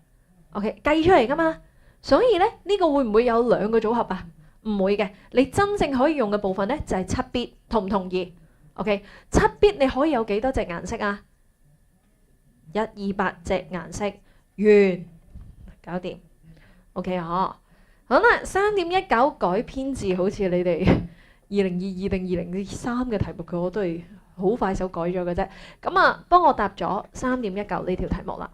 ？OK 計出嚟噶嘛，所以咧呢個會唔會有2個組合啊？唔會嘅，你真正可以用嘅部分咧就係7 bit，同唔同意 ？OK， 7 bit 你可以有幾多隻顏色啊？128隻顏色，完，搞掂。OK 好啦，3.19改編字好似你哋2022定2023嘅題目，我都係好快手改咗嘅啫。咁啊，幫我答咗3.19呢條題目啦。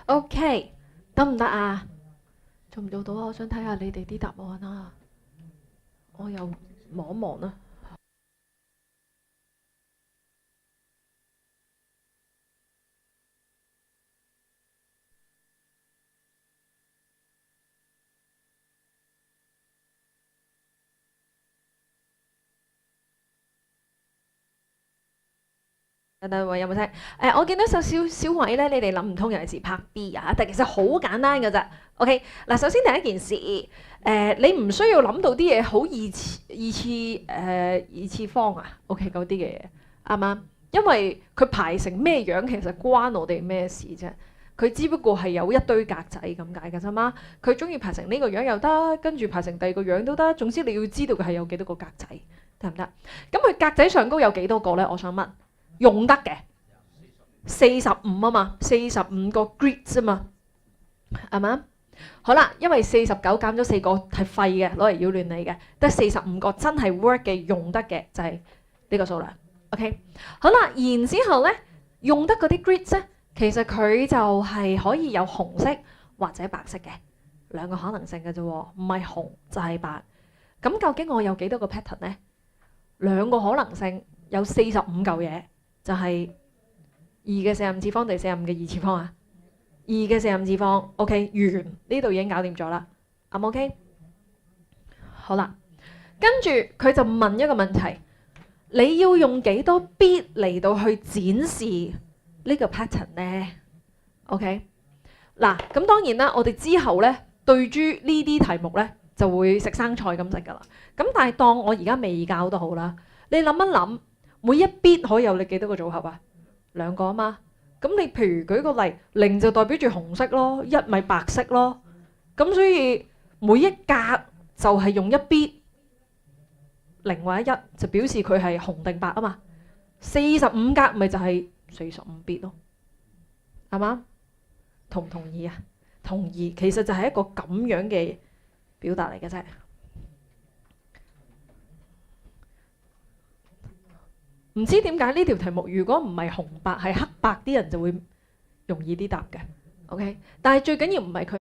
OK， 得唔得啊？做唔做到啊？我想睇下你哋啲答案啊。我又望一望啦。等等，有冇聽？我見到有少位咧，你哋諗唔通，尤其是拍 B 啊，但其實好簡單㗎咋。OK， 嗱，首先第一件事，你唔需要諗到啲嘢好二次方啊。OK， 嗰啲嘅嘢啱啱？因為佢排成咩樣，其實關我哋咩事啫？佢只不過係有一堆格仔咁解㗎啫嘛。佢中意排成呢個樣又得，跟住排成第二個樣都得。總之你要知道佢係有幾多個格仔，得唔得？咁佢格仔上高有幾多個咧？我想問。用得嘅45啊嘛，45個 grid 啫嘛，係嘛？好啦，因為49減咗4個係廢嘅，攞嚟擾亂你嘅，得45個真係 work 嘅用得嘅就係呢個數量。OK， 好啦，然之後咧用得嗰啲 grid 咧，其實佢就係可以有紅色或者白色嘅兩個可能性嘅啫，唔係紅就係白。咁究竟我有幾多個 pattern 咧？兩個可能性有45嚿嘢。就係2嘅45次方定45嘅2次方啊？2嘅45次方 ，OK， 完呢度已經搞掂咗啦。啱 OK？ 好啦，跟住佢就問一個問題：你要用幾多 bit 嚟到去展示呢個 pattern 呢 ？OK， 嗱，咁當然啦，我哋之後咧對住呢啲題目咧就會食生菜咁食噶啦。咁但係當我而家未教都好啦，你諗一諗。每一 bit 可以有你幾多個組合啊？2個啊嘛。咁你譬如舉個例，0就代表住紅色咯，1咪白色咯。咁所以每一格就係用1 bit， 0或者1就表示佢係紅定白啊嘛。45格咪就係45 bit 咯，係嘛？同唔同意啊？同意，其實就係一個咁樣嘅表達嚟嘅啫。唔知點解呢條題目如果唔係紅白係黑白，啲人就會容易啲答嘅。OK， 但係最緊要唔係佢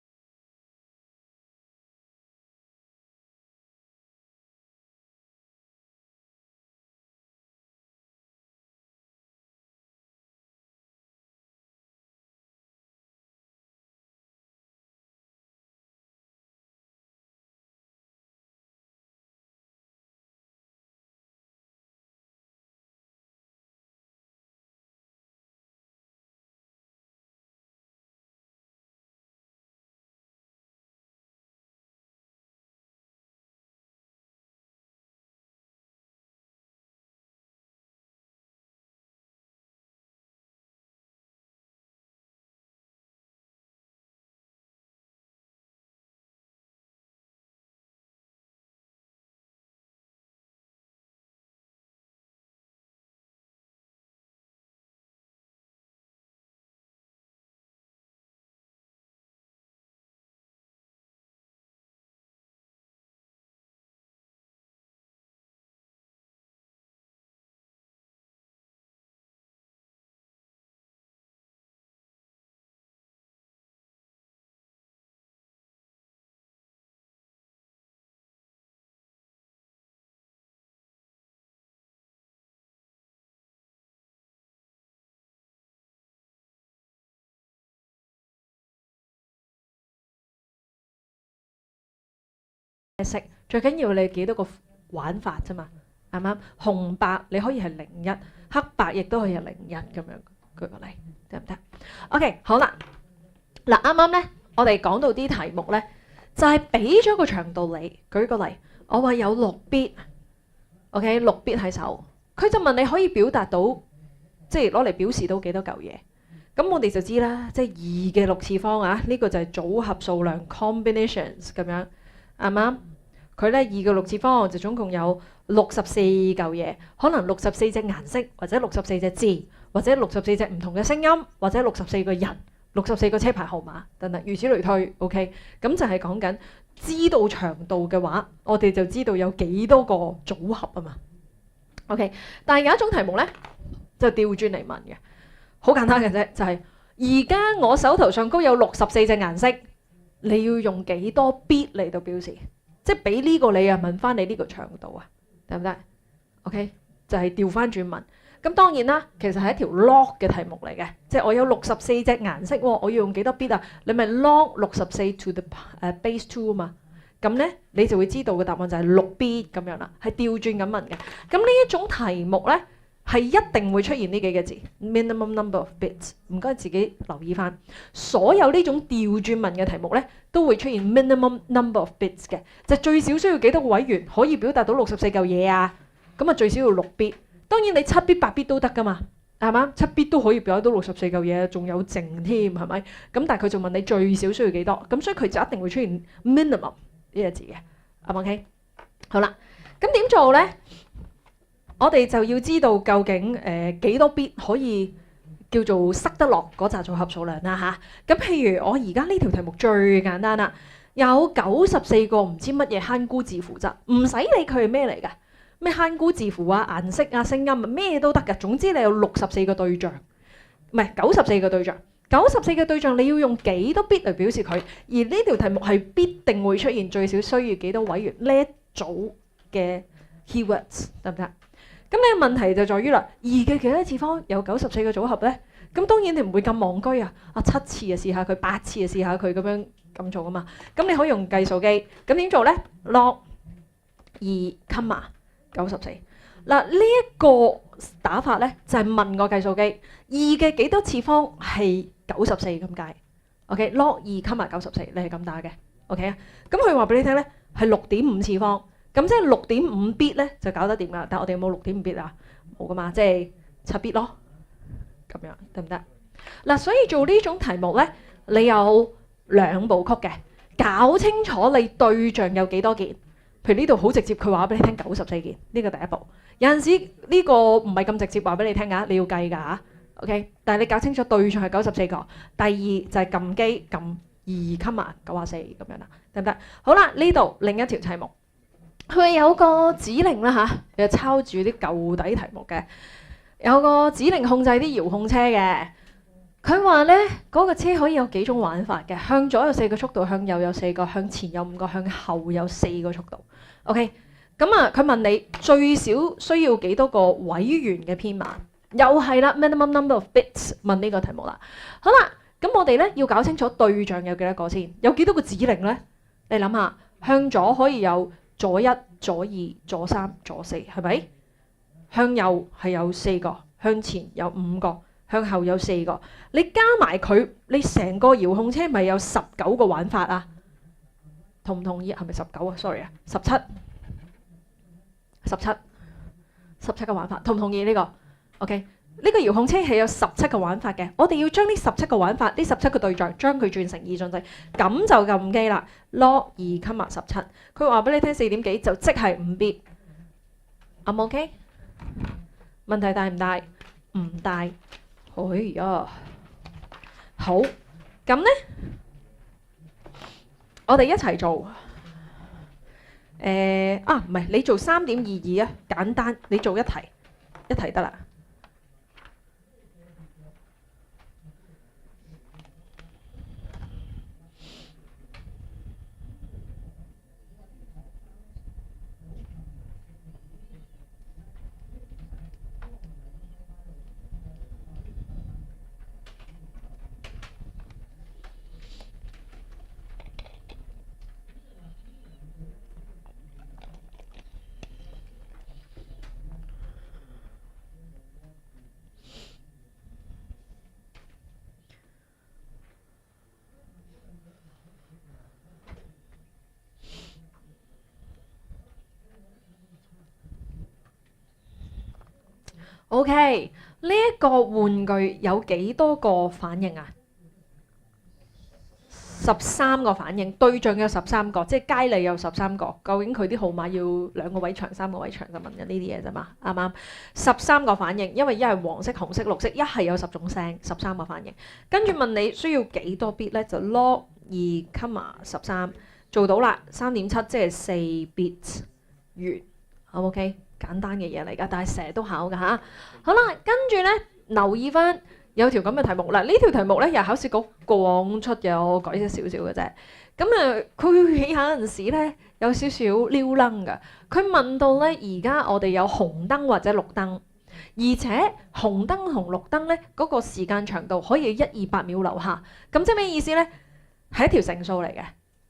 食，最緊要你幾多個玩法啫嘛，啱唔啱？紅白你可以係01，黑白亦都可以係01咁樣。舉個例，得唔得 ？OK， 好啦，嗱啱啱咧，我哋講到啲題目咧，就係俾咗個長度你。舉個例，我話有6 bit，OK， 6 bit 喺手，佢就問你可以表達到，即係攞嚟表示到幾多嚿嘢。咁我哋就知啦，即係2嘅6次方啊，呢個就係組合數量 combinations 咁樣，啱唔啱？佢咧2嘅6次方就總共有64嚿嘢，可能64隻顏色，或者64隻字，或者64隻唔同嘅聲音，或者64個人，64個車牌號碼等等，如此類推。OK， 咁就係講緊知道長度嘅話，我哋就知道有幾多個組合啊嘛。OK， 但係有一種題目咧就調轉嚟問嘅，好簡單嘅啫，就係而家我手頭上高有64隻顏色，你要用幾多 bit 嚟到表示？即係俾呢個你啊，問翻你呢個長度啊，得唔得 ？OK， 就係調翻轉問。咁當然啦，其實係一條 log 嘅題目嚟嘅，即係我有64隻顏色喎，我要用幾多 bit 啊？你咪 log 64 to the base 2啊嘛。咁咧你就會知道嘅答案就係6 bit 咁樣啦，係調轉咁問嘅。咁呢一種題目咧係一定會出現呢幾個字 minimum number of bits。唔該自己留意翻，所有呢種調轉問嘅題目咧都會出現 minimum number of bits 嘅，就最少需要幾多個位元可以表達到64嚿嘢啊？咁啊最少要6 bit。當然你7 bit 8 bit 都得噶嘛，係嘛？7 bit 都可以表達到64嚿嘢，仲有剩添係咪？咁但係佢就問你最少需要幾多，咁所以佢就一定會出現 minimum 呢個字嘅，係咪 OK？ 好啦，咁點做咧？我哋就要知道究竟幾多 bit 可以叫做塞得落嗰紮組合數量啦嚇。咁譬如我而家呢條題目最簡單啦，有94個唔知乜嘢慳估字符則，唔使理佢係咩嚟㗎，咩慳估字符啊、顏色啊、聲音啊，咩都得㗎。總之你有64個對象，唔係94個對象。94個對象你要用幾多 bit 嚟表示佢？而呢條題目係必定會出現最少需要幾多位元呢一組嘅 keywords， 得唔得？咁你個問題就在於啦，2嘅幾多次方有94個組合咧？咁當然你唔會咁戇居啊，7次就試下佢，8次就試下佢咁樣咁做啊嘛。咁你可以用計數機，咁點做咧？log 2, 94。嗱呢一個打法咧就係問個計數機2嘅幾多次方係94咁解 ，OK？log 2, 94你係咁打嘅 ，OK 啊？咁佢話俾你聽咧係6.5次方，咁即係6.5 bit 咧就搞得掂㗎。但係我哋有冇6.5 bit 啊？冇㗎嘛，即係7 bit 咯，咁樣得唔得？嗱，所以做呢種題目咧，你有2部曲嘅，搞清楚你對象有幾多件。譬如呢度好直接，佢話俾你聽94件，呢個第一步。有陣時呢個唔係咁直接話俾你聽㗎，你要計㗎嚇。OK， 但係你搞清楚對象係94個。第二就係撳機撳2,94咁樣啦，得唔得？好啦，呢度另一條題目，佢有個指令啦嚇，又抄住啲舊底題目嘅，有個指令控制啲遙控車嘅。佢話咧嗰個車可以有幾種玩法嘅，向左有4個速度，向右有4個，向前有5個，向後有4個速度。OK， 咁啊，佢問你最少需要幾多個位元嘅編碼？又係啦 ，minimum number of bits 問呢個題目啦。好啦，咁我哋咧要搞清楚對象有幾多個先，有幾多個指令咧？你諗下，向左可以有左1、左2、左3、左4，係咪？向右係有4個，向前有5個。向後有4個，你加埋佢，你成個遙控車咪有19個玩法啊？同唔同意？係咪19啊 ？Sorry 啊，17個玩法，同唔同意呢個 ？OK， 呢個遙控車係有17個玩法嘅，我哋要將呢17個玩法，呢17個對象，將佢轉成二進制，咁就撳機啦。log 2,17，佢話俾你聽4點幾就即係5 bit，啱唔 OK？ 問題大唔大？唔大。哎呀，好，咁咧，我哋一齊做。唔係，你做3.22啊，簡單，你做一題得啦。OK， 呢一個玩具有幾多個反應啊？13個反應，對象有13個，即係佳麗有13個。究竟佢啲號碼要2個位長、3個位長就問緊呢啲嘢啫嘛，啱唔啱？13個反應，因為一係黃色、紅色、綠色，一係有10種聲，13個反應。跟住問你需要幾多 bit 咧？就 log 2,13做到啦，3.7即係4 bit 完，好唔 OK？簡單嘅嘢嚟㗎，但係成日都考㗎嚇。好啦，跟住咧留意翻有條咁嘅題目嗱，呢條題目咧又係考試局過往出嘅，我改咗少少嘅啫。咁佢起考陣時咧有少少撩楞㗎。佢問到咧，而家我哋有紅燈或者綠燈，而且紅燈同綠燈咧嗰個時間長度可以128秒留下。咁即係咩意思咧？係一條乘數嚟嘅。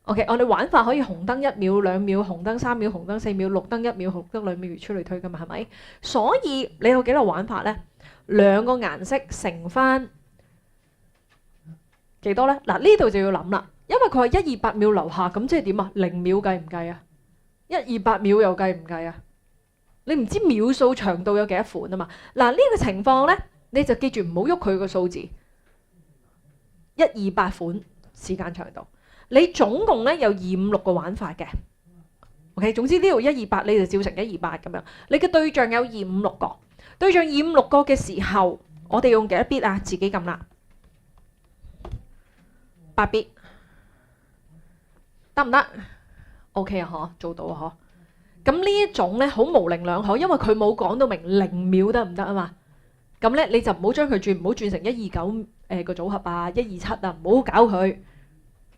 OK， 我哋玩法可以紅燈1秒、2秒，紅燈3秒、紅燈4秒，綠燈1秒、紅燈2秒，如此類推㗎嘛，係咪？所以你有幾多玩法咧？兩個顏色乘翻幾多咧？嗱，呢度就要諗啦，因為佢係128秒留下，咁即係點啊？0秒計唔計啊？128秒又計唔計啊？你唔知秒數長度有幾多款啊嘛？嗱，呢個情況咧，你就記住唔好喐佢個數字，128款時間長度。你總共咧有256個玩法嘅。OK， 總之呢度128你就照成128咁樣。你嘅對象有256個。對象256個嘅時候，我哋用幾多 bit 啊？自己撳啦，8 bit 得唔得 ？OK 啊，嗬，做到啊，嗬。咁呢一種咧好模棱兩可，因為佢冇講到明0秒得唔得啊嘛。咁咧你就唔好將佢轉，唔好轉成129個組合啊，127啊，唔好搞佢。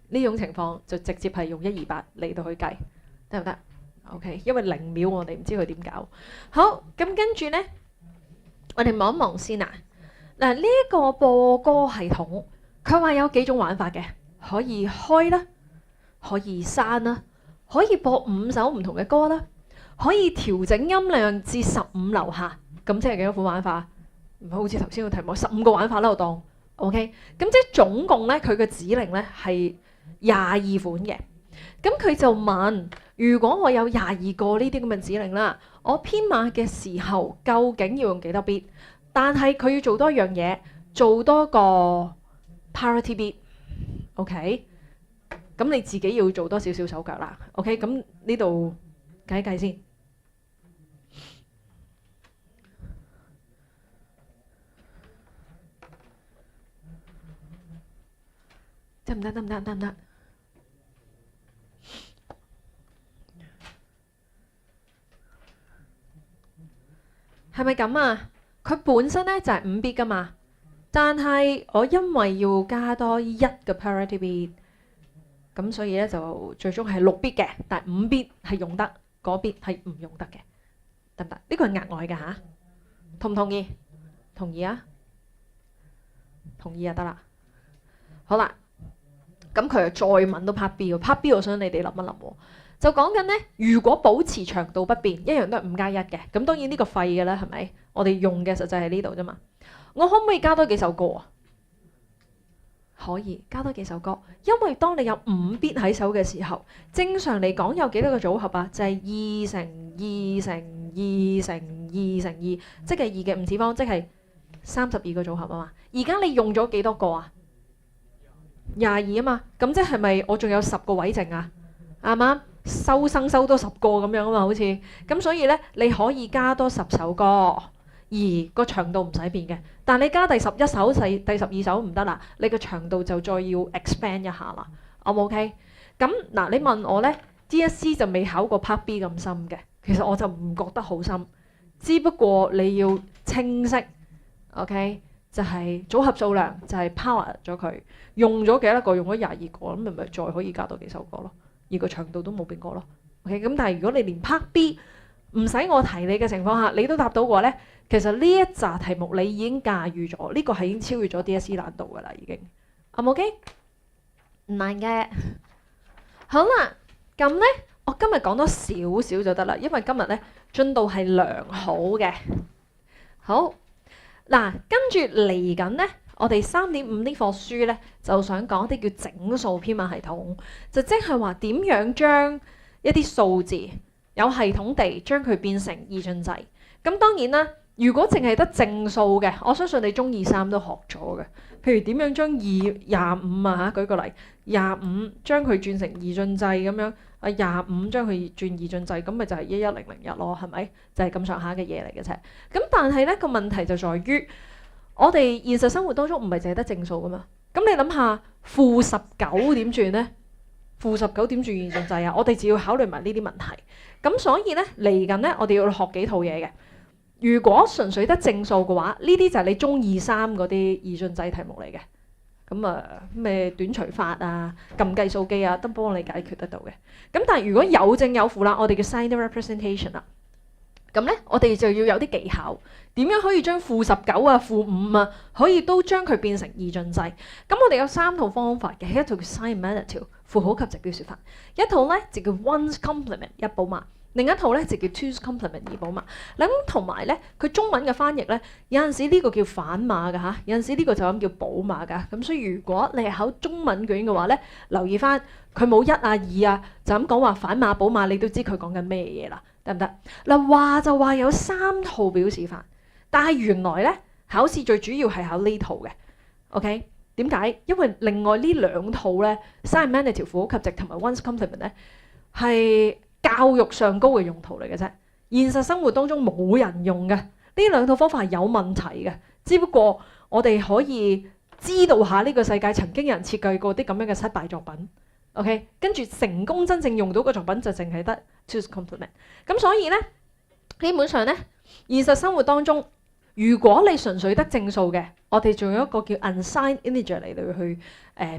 呢種情況就直接係用128嚟到去計，得唔得 ？OK， 因為0秒我哋唔知佢點搞。好，咁跟住咧。我哋望一望先啊！嗱，呢一個播歌系統，佢話有幾種玩法嘅，可以開啦，可以刪啦，可以播5首唔同嘅歌啦，可以調整音量至15樓下，咁即係幾多款玩法？唔係好似頭先個題目15個玩法啦，我當 OK。咁即係總共咧，佢嘅指令咧係22款嘅。咁佢就問：如果我有22個呢啲咁嘅指令啦，我編碼嘅時候究竟要用幾多 bit？但係佢要做多一樣嘢，做多個 parity bit。OK， 咁你自己要做多少少手腳啦。OK， 咁呢度計一計先，得唔得？得唔得？得唔得？係咪咁啊？佢本身咧就係5 bit 噶嘛，但係我因為要加多1個 parity bit，咁所以咧就最終係6 bit 嘅，但係5 bit 係用得，嗰 bit 係唔用得嘅，得唔得？呢個係額外嘅嚇，同唔同意？同意啊？同意就得啦。好啦，咁佢又再問到 part B 喎，part B 我想你哋諗一諗喎。就講緊咧，如果保持長度不變，一樣都係5+1嘅。咁當然呢個廢嘅啦，係咪？我哋用嘅實際係呢度啫嘛。我可唔可以加多幾首歌啊？可以加多幾首歌，因為當你有5 bit 喺手嘅時候，正常嚟講有幾多個組合啊？就係2乘2乘2乘2乘2，即係2嘅5次方，即係32個組合啊嘛。而家你用咗幾多個啊？22啊嘛。咁即係咪我仲有10個位剩啊？啱唔啱？收生收多10個咁樣啊嘛，好似咁，所以咧你可以加多10首歌，而個長度唔使變嘅。但你加第11首、第12首唔得啦，你個長度就再要 expand 一下啦。O 唔 OK？咁嗱，你問我咧 DSE 就未考過 Part B 咁深嘅，其實我就唔覺得好深，只不過你要清晰 OK， 就係組合數量就係 power 咗佢，用咗幾多個？用咗22個，咁咪再可以加多幾首歌咯。而個長度都冇變過咯。OK， 咁但係如果你連 Part B 唔使我提你嘅情況下，你都答到嘅話咧，其實呢一紮題目你已經駕馭咗，呢個係已經超越咗 DSE 難度㗎啦，已經。OK？唔難嘅。好啦，咁咧我今日講多少少就得啦，因為今日咧進度係良好嘅。好，嗱，跟住嚟緊咧。我哋3.5呢課書咧，就想講啲叫整數編碼系統，就即係話點樣將一啲數字有系統地將佢變成二進制。咁當然啦，如果淨係得正數嘅，我相信你中2、3都學咗嘅。譬如點樣將25啊嚇，舉個例，25將佢轉成二進制咁樣，啊25將佢轉二進制，咁咪就係11001咯，係咪？就係咁上下嘅嘢嚟嘅啫。咁但係咧個問題就在於，我哋現實生活當中唔係淨係得正數噶嘛，咁你諗下-19點轉呢？-19點轉二進制啊？我哋就要考慮埋呢啲問題。咁所以咧嚟緊咧，我哋要學幾套嘢嘅。如果純粹得正數嘅話，呢啲就係你中二三嗰啲二進制題目嚟嘅。咁啊咩短除法啊、撳計數機啊，都幫你解決得到嘅。咁但係如果有正有負啦，我哋嘅 sign representation 啦，咁咧我哋就要有啲技巧，點樣可以將負19啊、負5啊，可以都將佢變成二進制。咁我哋有3套方法嘅，一套叫 sign management 符號及值表示法，一套咧就叫 one's complement 一補碼。另一套咧就叫 two's complement 二補碼。咁同埋咧，佢中文嘅翻譯咧，有陣時呢個叫反碼㗎嚇，有陣時呢個就咁叫補碼㗎。咁所以如果你係考中文卷嘅話咧，留意翻佢冇1啊2啊，就咁講話反碼補碼，你都知佢講緊咩嘢啦，得唔得？嗱話就話有3套表示法，但係原來咧考試最主要係考呢套嘅。OK， 點解？因為另外呢2套咧 sign management 符號及值同埋 one's complement 咧係教育上高嘅用途嚟嘅啫，現實生活當中冇人用嘅。呢2套方法係有問題嘅，只不過我哋可以知道下呢個世界曾經有人設計過啲咁樣嘅失敗作品。OK， 跟住成功真正用到個作品就淨係得 two's complement。咁所以咧，基本上咧，現實生活當中，如果你純粹得正數嘅，我哋仲有一個叫 unsigned integer 嚟到去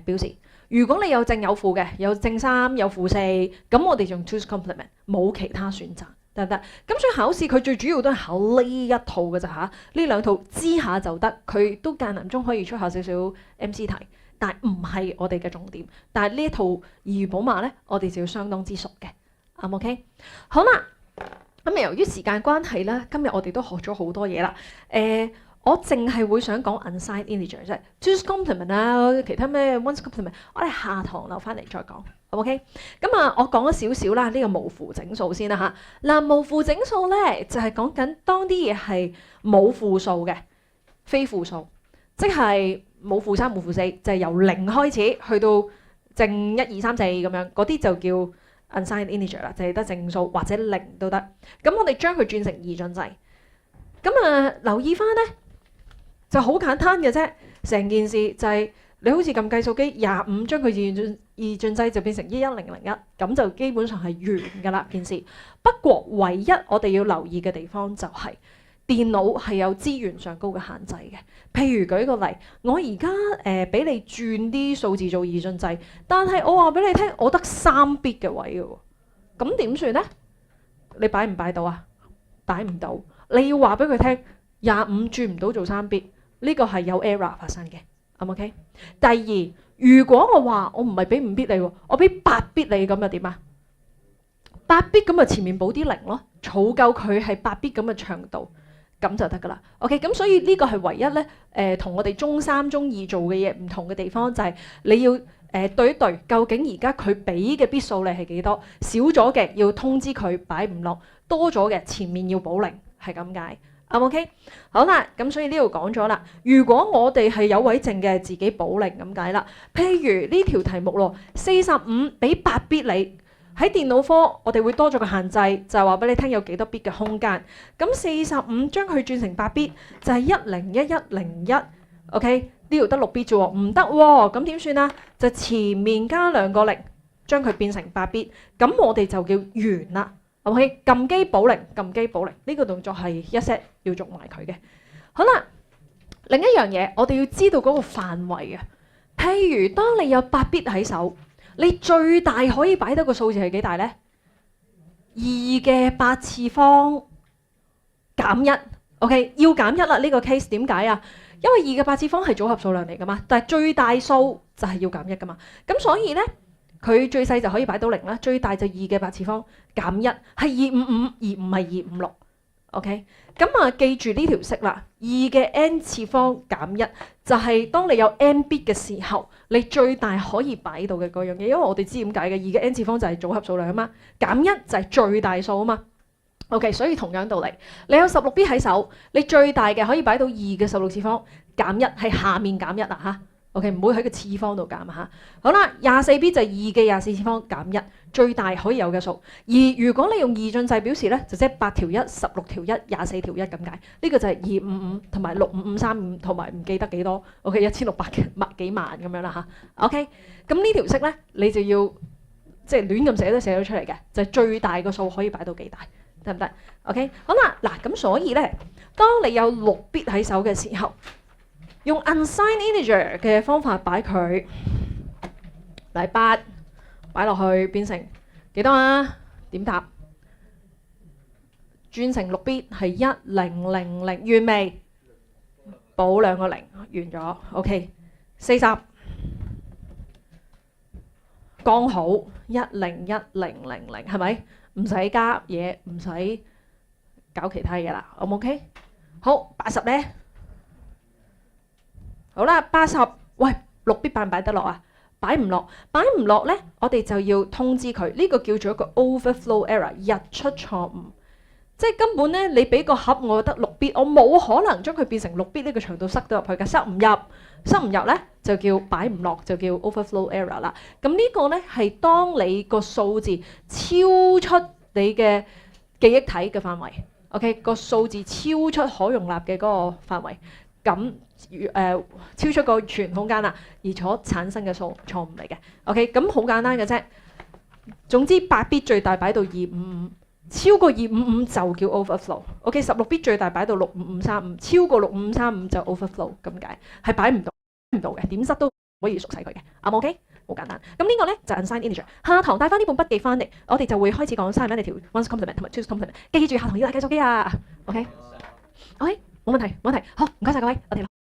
表示。如果你有正有負嘅，有正3有負4，咁我哋用 two's complement， 冇其他選擇，得唔得？咁所以考試佢最主要都係考呢一套嘅咋嚇，呢2套知下就得，佢都間唔中可以出下少少 MC 題，但係唔係我哋嘅重點。但係呢一套二補碼咧，我哋就要相當之熟嘅，啱 OK？ 好啦，咁由於時間關係啦，今日我哋都學咗好多嘢啦，我淨係會想講 unsigned integer 啫 ，two's complement 啊，其他咩 one's complement， 我哋下堂留翻嚟再講 ，OK？ 咁啊，我講咗少少啦，呢個無負整數先啦嚇。嗱，無負整數咧就係講緊當啲嘢係冇負數嘅，非負數，即係冇負3冇負4，就係由0開始去到正1、2、3、4咁樣，嗰啲就叫 unsigned integer 啦，就係得正數或者0都得。咁我哋將佢轉成二進制，咁啊留意翻咧。就好簡單嘅啫，成件事就係你好似撳計數機25，將佢二進制就變成11001，咁就基本上係完㗎啦件事。不過唯一我哋要留意嘅地方就係電腦係有資源上高嘅限制嘅。譬如舉個例，我而家俾你轉啲數字做二進制，但係我話俾你聽，我得3 bit 嘅位嘅喎，咁點算呢？你擺唔擺到啊？擺唔到，你要話俾佢聽25轉唔到做3 bit。呢個係有 error 發生嘅，啱唔 OK？ 第二，如果我話我唔係俾5 bit 你喎，我俾8 bit 你，咁又點啊？8 bit 咁啊，前面補啲0咯，儲夠佢係8 bit 咁嘅長度，咁就得㗎啦。OK， 咁所以呢個係唯一咧，同我哋中3、中2做嘅嘢唔同嘅地方，就係你要對一對，究竟而家佢俾嘅 bit 數你係幾多？少咗嘅要通知佢擺唔落，多咗嘅前面要補0，係咁解。OK， 好啦，咁所以呢度講咗啦。如果我哋係有位剩嘅，自己補0咁解啦。譬如呢條題目咯，45俾8 bit 你，喺電腦科我哋會多咗個限制，就係話俾你聽有幾多 bit 嘅空間。咁45將佢轉成8 bit 就係101101。OK， 呢度得6 bit 啫喎，唔得喎，咁點算啊？就前面加2個0，將佢變成8 bit，咁我哋就叫完啦。OK， 撳機補0，撳機補0，呢個動作係一 set 要做埋佢嘅。好啦，另一樣嘢，我哋要知道嗰個範圍嘅。譬如當你有8 bit 喺手，你最大可以擺得個數字係幾大呢？2嘅8次方減1。OK， 要減1啦。呢個 case 點解啊？因為2嘅8次方係組合數量嚟噶嘛，但係最大數就係要減1噶嘛。咁所以呢，佢最細就可以擺到0啦，最大就2嘅8次方減1，係255，而唔係256。OK， 咁啊記住呢條式啦，2嘅 n 次方減1就係當你有 n bit 嘅時候，你最大可以擺到嘅嗰樣嘢，因為我哋知點解嘅，2嘅 n 次方就係組合數量啊嘛，減1就係最大數啊嘛。OK， 所以同樣道理，你有16 bit 喺手，你最大嘅可以擺到2嘅16次方減1，係下面減1啊嚇。OK， 唔好喺個次方度減啊嚇。好啦，24 bit 就係2嘅24次方減1，最大可以有嘅數。而如果你用二進制表示咧，就即係8條1、16條1、24條1咁解。呢個就係255同埋65535同埋唔記得幾多。OK，1600幾萬咁樣啦嚇。OK， 咁呢條式咧，你就要即係亂咁寫都寫到出嚟嘅，就係最大個數可以擺到幾大。得唔得 ？OK， 好啦，嗱咁所以咧，當你有6 bit 喺手嘅時候，用 unsigned integer 嘅方法擺佢嚟8擺落去變成幾多啊？點答？轉成6 bit 係1000，完未？補2個0，完咗。OK， 40剛好101000，係咪？唔使加嘢，唔使搞其他嘢啦。O 唔 OK？好，80咧。好啦，80，喂，6 bit 擺唔擺得落啊？擺唔落，擺唔落咧，我哋就要通知佢，呢個叫做一個 overflow error， 日出錯誤。即係根本咧，你俾個盒我得6 bit，我冇可能將佢變成6 bit 呢個長度塞到入去嘅，塞唔入咧就叫擺唔落，就叫 overflow error 啦。咁呢個咧係當你個數字超出你嘅記憶體嘅範圍 ，OK， 個數字超出可容納嘅嗰個範圍，咁超出個全空間啦，而所產生嘅錯誤嚟嘅 ，OK， 咁好簡單嘅啫。總之8 bit 最大擺到255。超過255就叫 overflow，OK， 16 bit 最大擺到65535，超過65535就 overflow 咁解，係擺唔到嘅，點塞都可以熟晒佢嘅，啱唔 OK？ 好簡單。咁呢個咧就 unsigned integer。下堂帶翻呢本筆記翻嚟，我哋就會開始講 signed variable、ones complement 同埋 twos complement。記住下堂要大計手機啊 ，OK？OK，冇問題，好，唔該晒各位，我哋。